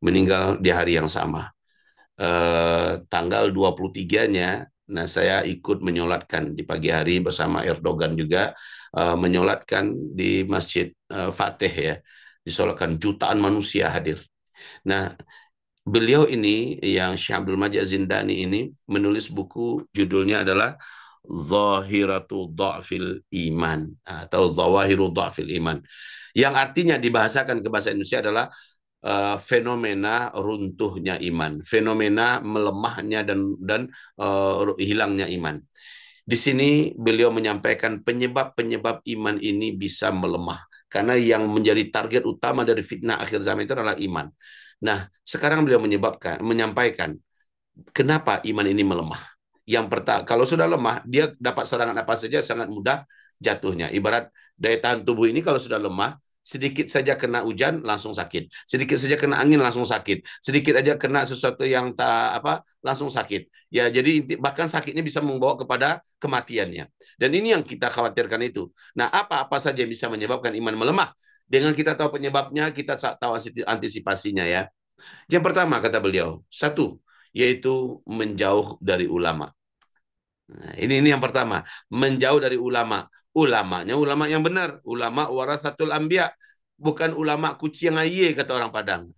Meninggal di hari yang sama. Tanggal 23-nya, nah saya ikut menyolatkan di pagi hari bersama Erdogan juga, menyolatkan di Masjid Fatih ya, disolatkan jutaan manusia hadir. Nah, beliau ini yang Syekh Abdul Majid Az-Zindani ini menulis buku, judulnya adalah Zahiratu Dha'fil Iman atau Zawahiru Dha'fil Iman, yang artinya dibahasakan ke bahasa Indonesia adalah fenomena runtuhnya iman, fenomena melemahnya dan hilangnya iman. Di sini beliau menyampaikan penyebab-penyebab iman ini bisa melemah, karena yang menjadi target utama dari fitnah akhir zaman itu adalah iman. Nah, sekarang beliau menyampaikan kenapa iman ini melemah. Yang pertama, kalau sudah lemah, dia dapat serangan apa saja sangat mudah jatuhnya. Ibarat daya tahan tubuh ini kalau sudah lemah, sedikit saja kena hujan langsung sakit, sedikit saja kena angin langsung sakit, sedikit aja kena sesuatu yang langsung sakit. Ya, jadi bahkan sakitnya bisa membawa kepada kematiannya. Dan ini yang kita khawatirkan itu. Nah, apa-apa saja yang bisa menyebabkan iman melemah? Dengan kita tahu penyebabnya, kita tahu antisipasinya ya. Yang pertama kata beliau, satu, yaitu menjauh dari ulama. Nah, ini yang pertama, menjauh dari ulama. Ulamanya ulama yang benar, ulama warasatul anbiya. bukan ulama kucing aye kata orang Padang.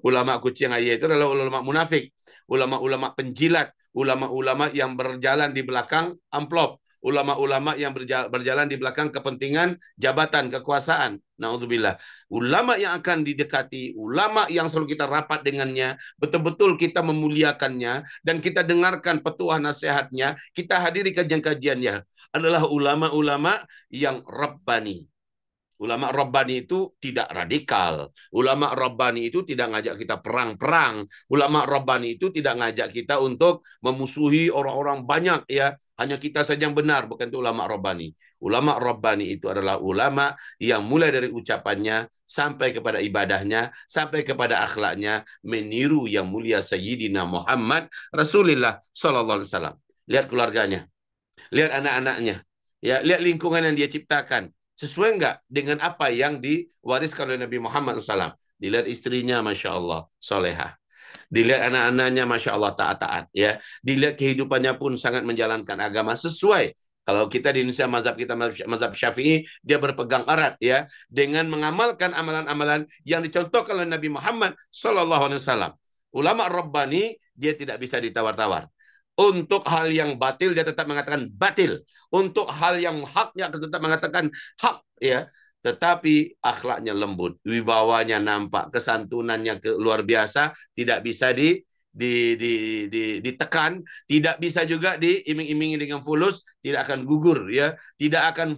Ulama kucing aye itu adalah ulama munafik, ulama-ulama penjilat, ulama-ulama yang berjalan di belakang amplop, ulama-ulama yang berjalan di belakang kepentingan jabatan kekuasaan. Naudzubillah. Ulama yang akan didekati, ulama yang selalu kita rapat dengannya, betul-betul kita memuliakannya dan kita dengarkan petuah nasihatnya, kita hadiri kajian-kajiannya, adalah ulama-ulama yang rabbani. Ulama Rabbani itu tidak radikal. Ulama Rabbani itu tidak ngajak kita perang-perang. Ulama Rabbani itu tidak ngajak kita untuk memusuhi orang-orang banyak ya. Hanya kita saja yang benar, bukan itu ulama Rabbani. Ulama Rabbani itu adalah ulama yang mulai dari ucapannya sampai kepada ibadahnya, sampai kepada akhlaknya meniru yang mulia Sayyidina Muhammad Rasulullah sallallahu alaihi wasallam. Lihat keluarganya, lihat anak-anaknya, ya, lihat lingkungan yang dia ciptakan. Sesuai enggak dengan apa yang diwariskan oleh Nabi Muhammad SAW? Dilihat istrinya, Masya Allah, solehah. Dilihat anak-anaknya, Masya Allah, taat-taat. Ya. Dilihat kehidupannya pun sangat menjalankan agama sesuai. Kalau kita di Indonesia, mazhab kita mazhab Syafi'i, dia berpegang erat ya dengan mengamalkan amalan-amalan yang dicontohkan oleh Nabi Muhammad SAW. Ulama Rabbani, dia tidak bisa ditawar-tawar. Untuk hal yang batil dia tetap mengatakan batil. Untuk hal yang hak dia tetap mengatakan hak ya. Tetapi akhlaknya lembut, wibawanya nampak, kesantunannya luar biasa, tidak bisa ditekan, tidak bisa juga diiming-imingi dengan fulus, tidak akan gugur ya, tidak akan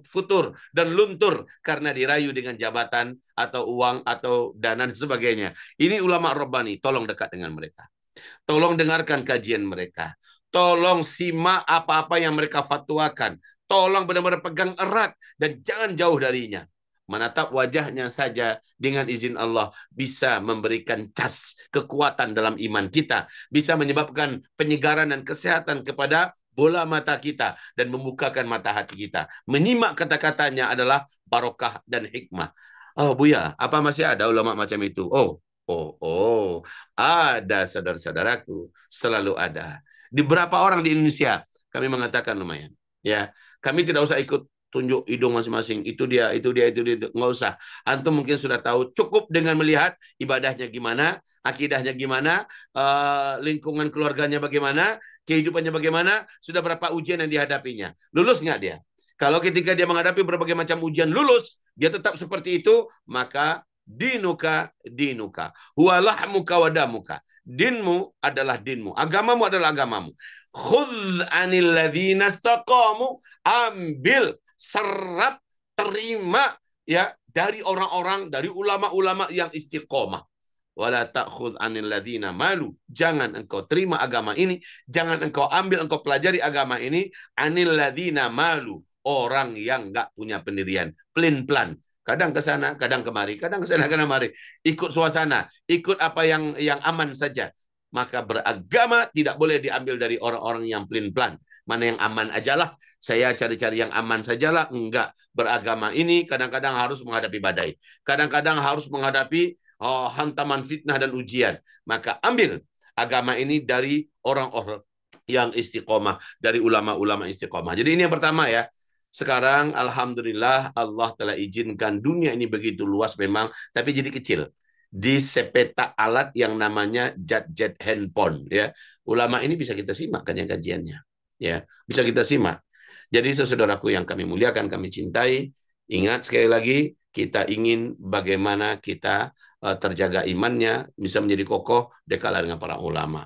futur dan luntur karena dirayu dengan jabatan atau uang atau dana dan sebagainya. Ini ulama Rabbani, tolong dekat dengan mereka. Tolong dengarkan kajian mereka. Tolong simak apa-apa yang mereka fatwakan. Tolong benar-benar pegang erat dan jangan jauh darinya. Menatap wajahnya saja dengan izin Allah bisa memberikan cas kekuatan dalam iman kita. Bisa menyebabkan penyegaran dan kesehatan kepada bola mata kita dan membukakan mata hati kita. Menyimak kata-katanya adalah barokah dan hikmah. Oh Buya, apa masih ada ulama macam itu? Ada saudara-saudaraku, selalu ada. Di beberapa orang di Indonesia, kami mengatakan lumayan. Ya, kami tidak usah ikut tunjuk hidung masing-masing. Itu dia. Nggak usah. Antum mungkin sudah tahu, cukup dengan melihat ibadahnya gimana, akidahnya gimana, lingkungan keluarganya bagaimana, kehidupannya bagaimana, sudah berapa ujian yang dihadapinya. Lulus nggak dia? Kalau ketika dia menghadapi berbagai macam ujian lulus, dia tetap seperti itu, maka dinuka huwalahmuka wadamuka. Dinmu adalah dinmu, agamamu adalah agamamu. Khudh anil ladzina istaqamu, ambil, serap, terima ya dari orang-orang, dari ulama-ulama yang istiqomah. Wala ta'khudh anil ladzina malu, jangan engkau terima agama ini, jangan engkau ambil, engkau pelajari agama ini anil ladzina malu, orang yang enggak punya pendirian, pelin-pelan. Kadang ke sana, kadang kemari, kadang ke sana, kadang kemari. Ikut suasana, ikut apa yang aman saja. Maka beragama tidak boleh diambil dari orang-orang yang pelin-pelan. Mana yang aman ajalah, saya cari-cari yang aman sajalah. Enggak, beragama ini kadang-kadang harus menghadapi badai. Kadang-kadang harus menghadapi hantaman fitnah dan ujian. Maka ambil agama ini dari orang-orang yang istiqomah, dari ulama-ulama istiqomah. Jadi ini yang pertama ya. Sekarang alhamdulillah Allah telah izinkan dunia ini begitu luas memang, tapi jadi kecil. Di sepetak alat yang namanya jet handphone ya. Ulama ini bisa kita simak kajiannya. Ya, bisa kita simak. Jadi saudaraku yang kami muliakan, kami cintai, ingat sekali lagi kita ingin bagaimana kita terjaga imannya, bisa menjadi kokoh dekatlah dengan para ulama.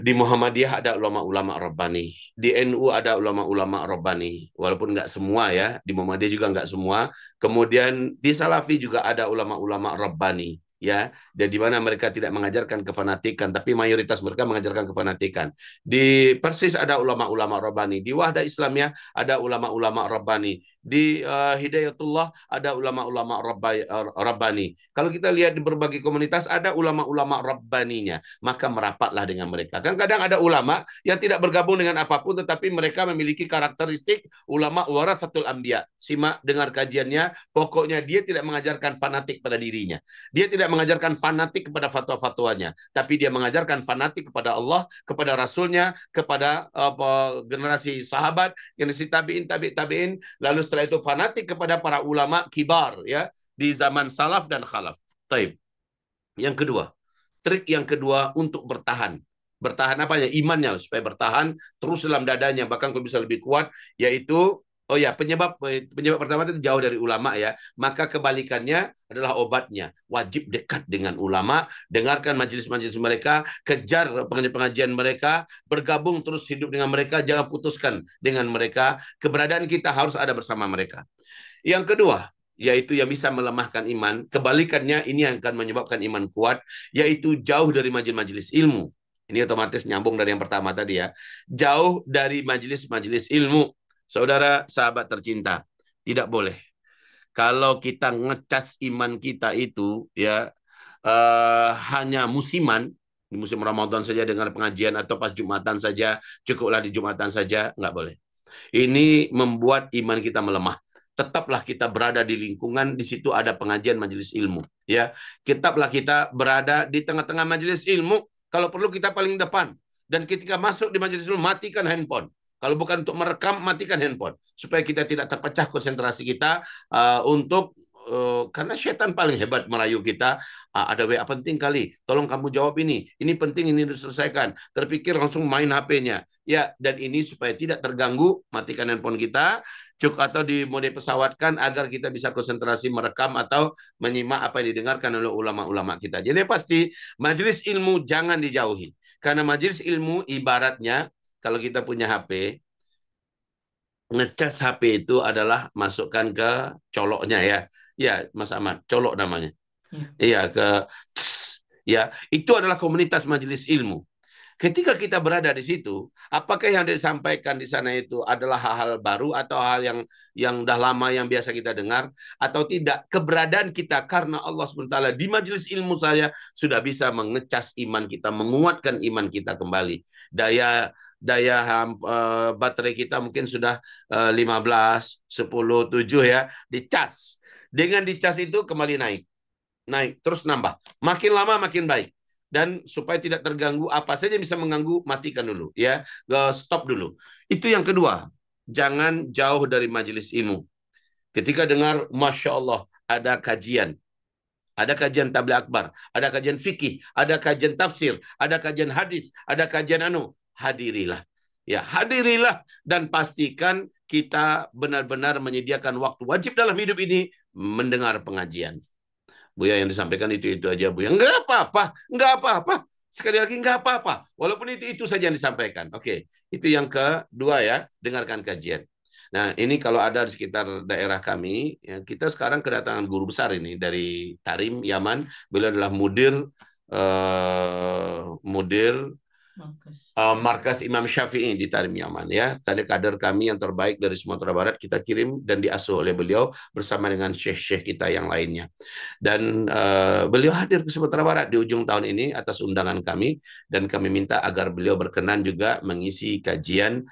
Di Muhammadiyah ada ulama-ulama Rabbani, di NU ada ulama-ulama Rabbani, walaupun nggak semua ya, di Muhammadiyah juga nggak semua. Kemudian di Salafi juga ada ulama-ulama Rabbani, ya, dan di mana mereka tidak mengajarkan kefanatikan, tapi mayoritas mereka mengajarkan kefanatikan. Di Persis ada ulama-ulama Rabbani, di Wahdah Islamiyah ada ulama-ulama Rabbani, di Hidayatullah ada ulama-ulama Rabbani. Kalau kita lihat di berbagai komunitas ada ulama-ulama Rabbaninya, maka merapatlah dengan mereka. Kan kadang ada ulama yang tidak bergabung dengan apapun, tetapi mereka memiliki karakteristik ulama waratsatul anbiya. Simak, dengar kajiannya, pokoknya dia tidak mengajarkan fanatik pada dirinya. Dia tidak tidak mengajarkan fanatik kepada fatwa-fatwanya, tapi dia mengajarkan fanatik kepada Allah, kepada Rasulnya, kepada generasi sahabat, generasi tabiin, tabiin, lalu setelah itu fanatik kepada para ulama kibar ya di zaman salaf dan khalaf. Taib. Yang kedua, trik yang kedua untuk bertahan. Bertahan apanya? Imannya supaya bertahan terus dalam dadanya, bahkan kalau bisa lebih kuat, yaitu penyebab pertama itu jauh dari ulama ya. Maka kebalikannya adalah obatnya. Wajib dekat dengan ulama, dengarkan majelis-majelis mereka, kejar pengajian mereka, bergabung terus hidup dengan mereka, jangan putuskan dengan mereka. Keberadaan kita harus ada bersama mereka. Yang kedua, yaitu yang bisa melemahkan iman. Kebalikannya, ini yang akan menyebabkan iman kuat, yaitu jauh dari majelis-majelis ilmu. Ini otomatis nyambung dari yang pertama tadi ya. Jauh dari majelis-majelis ilmu. Saudara, sahabat tercinta, tidak boleh. Kalau kita ngecas iman kita itu ya hanya musiman, di musim Ramadan saja dengar pengajian atau pas Jumatan saja, cukuplah di Jumatan saja, nggak boleh. Ini membuat iman kita melemah. Tetaplah kita berada di lingkungan, di situ ada pengajian majelis ilmu. Ya, tetaplah kita berada di tengah-tengah majelis ilmu. Kalau perlu kita paling depan. Dan ketika masuk di majelis ilmu, matikan handphone. Kalau bukan untuk merekam, matikan handphone. Supaya kita tidak terpecah konsentrasi kita karena setan paling hebat merayu kita. Ada WA penting kali, tolong kamu jawab ini penting, ini diselesaikan. Terpikir langsung main HP-nya. Ya, dan ini supaya tidak terganggu, matikan handphone kita, atau di mode pesawatkan agar kita bisa konsentrasi merekam atau menyimak apa yang didengarkan oleh ulama-ulama kita. Jadi pasti majelis ilmu jangan dijauhi. Karena majelis ilmu ibaratnya kalau kita punya HP, ngecas HP itu adalah masukkan ke coloknya ya. Ya, Mas Ahmad, colok namanya. Iya, ya, itu adalah komunitas majelis ilmu. Ketika kita berada di situ, apakah yang disampaikan di sana itu adalah hal-hal baru atau hal yang dah lama yang biasa kita dengar atau tidak? Keberadaan kita karena Allah SWT di majelis ilmu saya sudah bisa mengecas iman kita, menguatkan iman kita kembali. Daya baterai kita mungkin sudah 15, 10, 7 ya, dicas. Dengan dicas itu kembali naik, terus nambah. Makin lama makin baik. Dan supaya tidak terganggu, apa saja yang bisa mengganggu, matikan dulu. Ya, stop dulu. Itu yang kedua. Jangan jauh dari majelis ilmu. Ketika dengar, Masya Allah, ada kajian. Ada kajian tabligh akbar. Ada kajian fikih. Ada kajian tafsir. Ada kajian hadis. Ada kajian hadirilah. Ya, hadirilah. Dan pastikan kita benar-benar menyediakan waktu wajib dalam hidup ini mendengar pengajian. Buya yang disampaikan itu aja Buya. Enggak apa-apa. Sekali lagi enggak apa-apa. Walaupun itu saja yang disampaikan. Oke, itu yang kedua ya, dengarkan kajian. Nah, ini kalau ada di sekitar daerah kami, ya, kita sekarang kedatangan guru besar ini dari Tarim, Yaman. Beliau adalah mudir markas Imam Syafi'i di Tarim, Yaman ya. Kader-kader kami yang terbaik dari Sumatera Barat kita kirim dan diasuh oleh beliau bersama dengan syekh-syekh kita yang lainnya. Dan beliau hadir ke Sumatera Barat di ujung tahun ini atas undangan kami, dan kami minta agar beliau berkenan juga mengisi kajian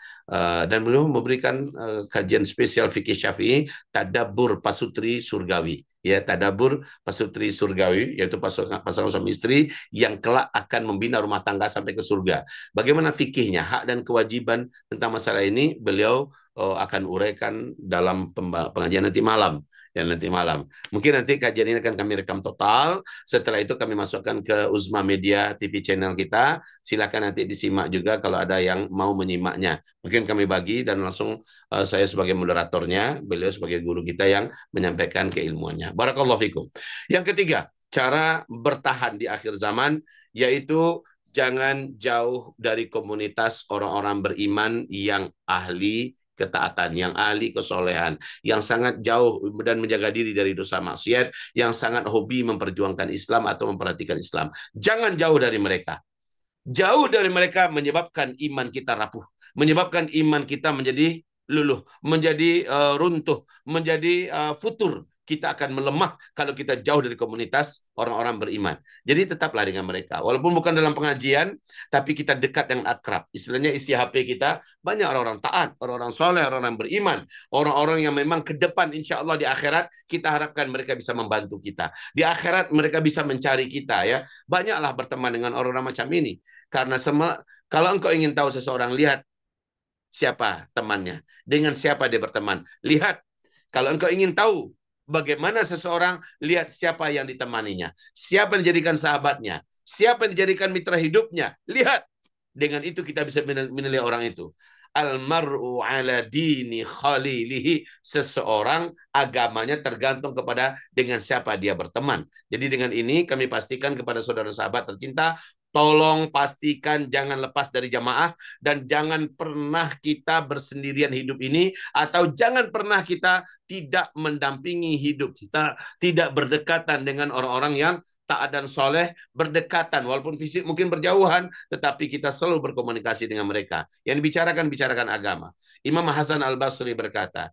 dan beliau memberikan kajian spesial fikih Syafi'i, Tadabbur Pasutri Surgawi. Ya, tadabur pasutri surgawi, yaitu pasangan suami istri yang kelak akan membina rumah tangga sampai ke surga. Bagaimana fikihnya, hak dan kewajiban tentang masalah ini, beliau akan uraikan dalam pengajian nanti malam. Ya, nanti malam. Mungkin nanti kajian ini akan kami rekam total. Setelah itu kami masukkan ke Uzma Media TV channel kita. Silakan nanti disimak juga kalau ada yang mau menyimaknya. Mungkin kami bagi dan langsung saya sebagai moderatornya, beliau sebagai guru kita yang menyampaikan keilmuannya. Barakallahu fikum. Yang ketiga, cara bertahan di akhir zaman, yaitu jangan jauh dari komunitas orang-orang beriman yang ahli ketaatan, yang ahli kesolehan, yang sangat jauh dan menjaga diri dari dosa maksiat, yang sangat hobi memperjuangkan Islam atau memperhatikan Islam. Jangan jauh dari mereka. Jauh dari mereka menyebabkan iman kita rapuh, menyebabkan iman kita menjadi luluh, menjadi runtuh, menjadi futur. kita akan melemah kalau kita jauh dari komunitas orang-orang beriman. Jadi tetaplah dengan mereka. Walaupun bukan dalam pengajian, tapi kita dekat dengan akrab. Istilahnya isi HP kita, banyak orang-orang taat, orang-orang soleh, orang-orang beriman. Orang-orang yang memang ke depan insya Allah di akhirat, kita harapkan mereka bisa membantu kita. Di akhirat mereka bisa mencari kita ya. Banyaklah berteman dengan orang-orang macam ini. Karena kalau engkau ingin tahu seseorang, lihat siapa temannya. Dengan siapa dia berteman. Lihat. Kalau engkau ingin tahu bagaimana seseorang, lihat siapa yang ditemaninya. Siapa yang dijadikan sahabatnya. Siapa yang dijadikan mitra hidupnya. Lihat. Dengan itu kita bisa menilai orang itu. Almar'u ala dini khalilihi. Seseorang agamanya tergantung kepada dengan siapa dia berteman. Jadi dengan ini kami pastikan kepada saudara sahabat tercinta, tolong pastikan jangan lepas dari jamaah dan jangan pernah kita bersendirian hidup ini atau jangan pernah kita tidak mendampingi hidup kita, tidak berdekatan dengan orang-orang yang taat dan soleh, berdekatan walaupun fisik mungkin berjauhan, tetapi kita selalu berkomunikasi dengan mereka. Yang bicarakan agama. Imam Hasan Al-Basri berkata,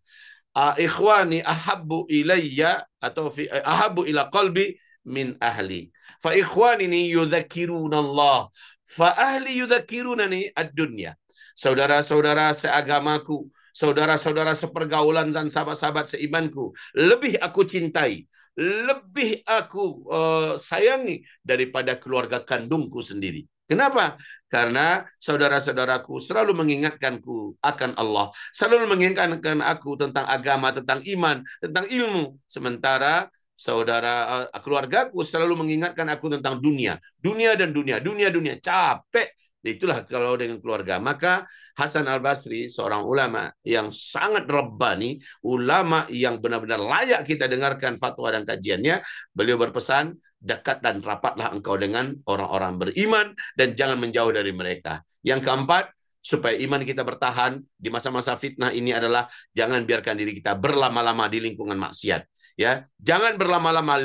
ikhwani ahabbu ilayya atau ahabbu ila qalbi min ahli. Fa ikhwanini yudzakiruna Allah, fa ahli yudzakirunani ad-dunya. Saudara-saudara seagamaku, saudara-saudara sepergaulan dan sahabat-sahabat seimanku, lebih aku cintai, lebih aku sayangi daripada keluarga kandungku sendiri. Kenapa? Karena saudara-saudaraku selalu mengingatkanku akan Allah, selalu mengingatkan aku tentang agama, tentang iman, tentang ilmu. Sementara keluargaku selalu mengingatkan aku tentang dunia dan dunia, capek. Itulah kalau dengan keluarga. Maka Hasan Al-Basri, seorang ulama yang sangat rabbani, ulama yang benar-benar layak kita dengarkan fatwa dan kajiannya, beliau berpesan, dekat dan rapatlah engkau dengan orang-orang beriman dan jangan menjauh dari mereka. Yang keempat, supaya iman kita bertahan di masa-masa fitnah ini adalah jangan biarkan diri kita berlama-lama di lingkungan maksiat. Ya, jangan berlama-lama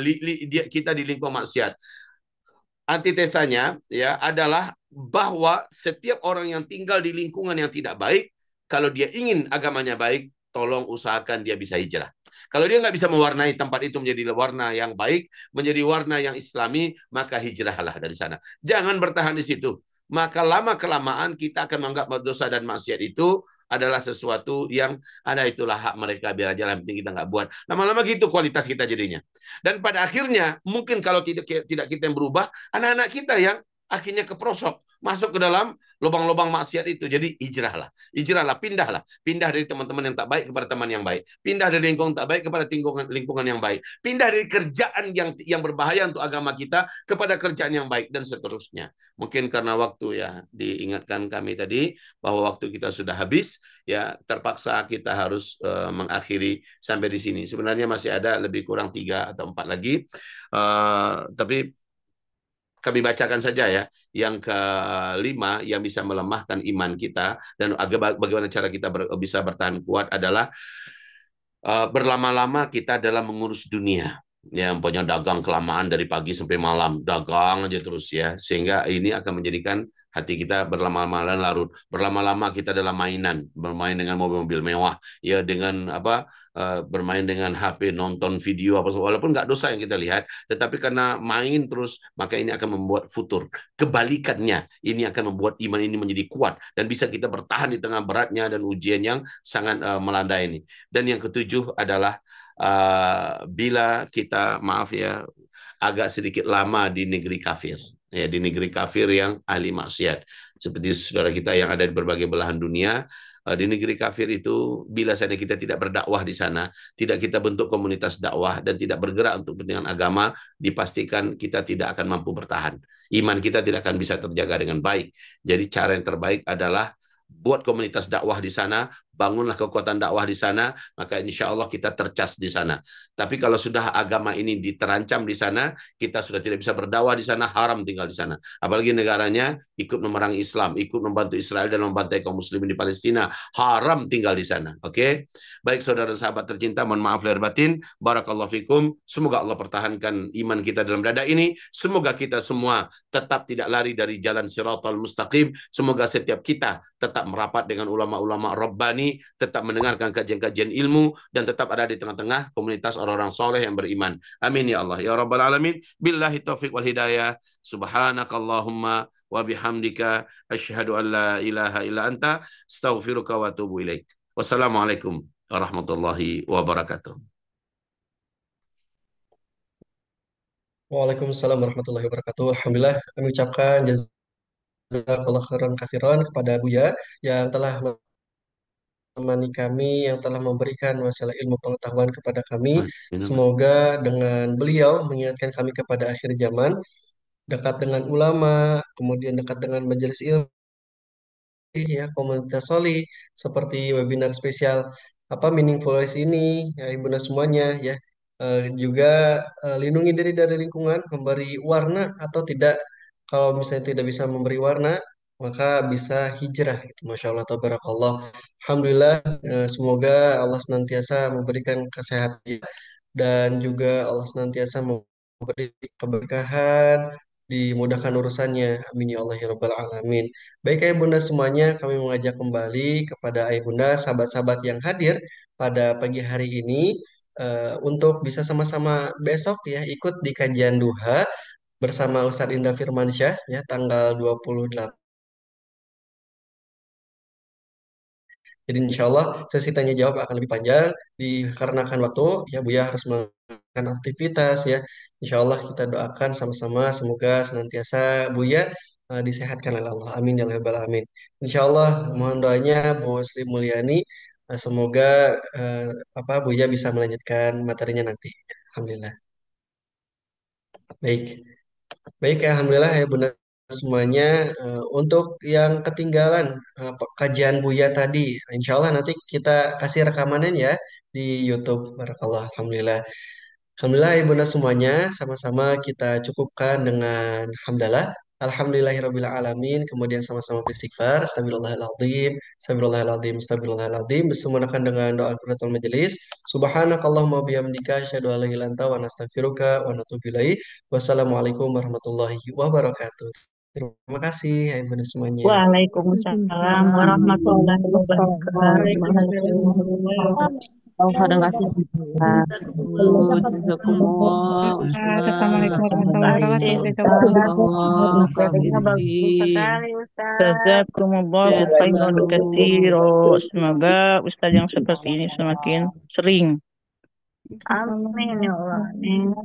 kita di lingkungan maksiat. Antitesanya ya adalah bahwa setiap orang yang tinggal di lingkungan yang tidak baik, kalau dia ingin agamanya baik, tolong usahakan dia bisa hijrah. Kalau dia nggak bisa mewarnai tempat itu menjadi warna yang baik, menjadi warna yang islami, maka hijrahlah dari sana. Jangan bertahan di situ. Maka lama-kelamaan kita akan menganggap dosa dan maksiat itu adalah sesuatu yang ada, itulah hak mereka, biar aja, yang penting kita nggak buat. Lama-lama gitu kualitas kita jadinya. Dan pada akhirnya mungkin kalau tidak kita yang berubah, anak-anak kita yang akhirnya keprosok masuk ke dalam lubang-lubang maksiat itu. Jadi hijrahlah, pindah dari teman-teman yang tak baik kepada teman yang baik, pindah dari lingkungan tak baik kepada lingkungan yang baik, pindah dari kerjaan yang berbahaya untuk agama kita kepada kerjaan yang baik, dan seterusnya. Mungkin karena waktu ya, diingatkan kami tadi bahwa waktu kita sudah habis ya, terpaksa kita harus mengakhiri sampai di sini. Sebenarnya masih ada lebih kurang 3 atau 4 lagi, tapi kami bacakan saja ya. Yang kelima yang bisa melemahkan iman kita dan bagaimana cara kita bisa bertahan kuat adalah berlama-lama kita dalam mengurus dunia. Ya, punya dagang kelamaan dari pagi sampai malam, dagang aja terus ya, sehingga ini akan menjadikan hati kita berlama-lama larut. Berlama-lama kita dalam mainan, bermain dengan mobil-mobil mewah, ya, dengan bermain dengan HP, nonton video apa, walaupun nggak dosa yang kita lihat, tetapi karena main terus, maka ini akan membuat futur. Kebalikannya, ini akan membuat iman ini menjadi kuat dan bisa kita bertahan di tengah beratnya dan ujian yang sangat melanda ini. Dan yang ketujuh adalah bila kita, maaf ya, agak sedikit lama di negeri kafir, ya, di negeri kafir yang ahli maksiat, seperti saudara kita yang ada di berbagai belahan dunia. Di negeri kafir itu, bila saja kita tidak berdakwah di sana, tidak kita bentuk komunitas dakwah dan tidak bergerak untuk kepentingan agama, dipastikan kita tidak akan mampu bertahan. Iman kita tidak akan bisa terjaga dengan baik. Jadi cara yang terbaik adalah buat komunitas dakwah di sana, bangunlah kekuatan dakwah di sana, maka insya Allah kita tercas di sana. Tapi kalau sudah agama ini terancam di sana, kita sudah tidak bisa berdakwah di sana, haram tinggal di sana. Apalagi negaranya ikut memerangi Islam, ikut membantu Israel dan membantai kaum muslimin di Palestina, haram tinggal di sana. Oke? Baik saudara sahabat tercinta, mohon maaf lahir batin. Barakallahu fikum. Semoga Allah pertahankan iman kita dalam dada ini. Semoga kita semua tetap tidak lari dari jalan Shiratal Mustaqim. Semoga setiap kita tetap merapat dengan ulama-ulama Rabbani kami tetap mendengarkan kajian-kajian ilmu dan tetap ada di tengah-tengah komunitas orang-orang soleh yang beriman. Amin ya Allah ya Rabbal Alamin. Billahi taufiq wal hidayah. Subhanakallahumma wa bihamdika asyhadu an la ilaha illa anta astaghfiruka wa atubu ilaik. Wassalamualaikum warahmatullahi wabarakatuh. Waalaikumsalam warahmatullahi wabarakatuh. Alhamdulillah kami ucapkan jazakallah khairan katsiran kepada Buya yang telah menemani kami, yang telah memberikan masalah ilmu pengetahuan kepada kami. Semoga dengan beliau mengingatkan kami kepada akhir zaman, dekat dengan ulama, kemudian dekat dengan majelis ilmu, ya komunitas Soli seperti webinar spesial apa Meaningful Voice ini ya ibunda semuanya ya. Juga lindungi diri dari lingkungan, memberi warna atau tidak. Kalau misalnya tidak bisa memberi warna, maka bisa hijrah gitu. Masya Allah tabarakallah. Alhamdulillah, semoga Allah senantiasa memberikan kesehatan dan juga Allah senantiasa memberi keberkahan, dimudahkan urusannya. Amin ya Allah ya Rabbal Alamin. Baik Ayah Bunda semuanya, kami mengajak kembali kepada Ayah Bunda, sahabat-sahabat yang hadir pada pagi hari ini untuk bisa sama-sama besok ya ikut di kajian duha bersama Ustadz Indra Firmansyah ya tanggal 28. Jadi insya Allah sesi tanya jawab akan lebih panjang dikarenakan waktu ya Buya harus melakukan aktivitas ya. Insya Allah kita doakan sama-sama semoga senantiasa Buya disehatkan oleh Allah. Amin ya rabbal alamin. Insya Allah mohon doanya Bu Sri Mulyani semoga eh, Buya bisa melanjutkan materinya nanti. Alhamdulillah. Baik. Baik, alhamdulillah ya Bunda semuanya. Untuk yang ketinggalan kajian Buya tadi, insya Allah nanti kita kasih rekamannya ya di YouTube. Barakallah, alhamdulillah. Alhamdulillah ya Bunda semuanya, sama-sama kita cukupkan dengan hamdalah. Alhamdulillahirabbil alamin. Kemudian sama-sama beristighfar. Astagfirullahaladzim, astagfirullahaladzim, astagfirullahaladzim. Bersemunakan dengan doa kafaratul majelis. Subhanakallahumma bihamdika asyhadu an la ilaha illa anta wa nastaghfiruka wa natubu ilaik. Wassalamualaikum warahmatullahi wabarakatuh. Terima kasih ya Bunda semuanya. Waalaikumsalam warahmatullahi wabarakatuh. Terima kasih. Jazakumullah Ustaz. Assalamualaikum warahmatullahi wabarakatuh. Jazakumullah Materinya bagus sekali Ustaz. Jazakumullah khairan katsira. Semoga Ustaz yang seperti ini semakin sering. Amin ya Allah. Amin.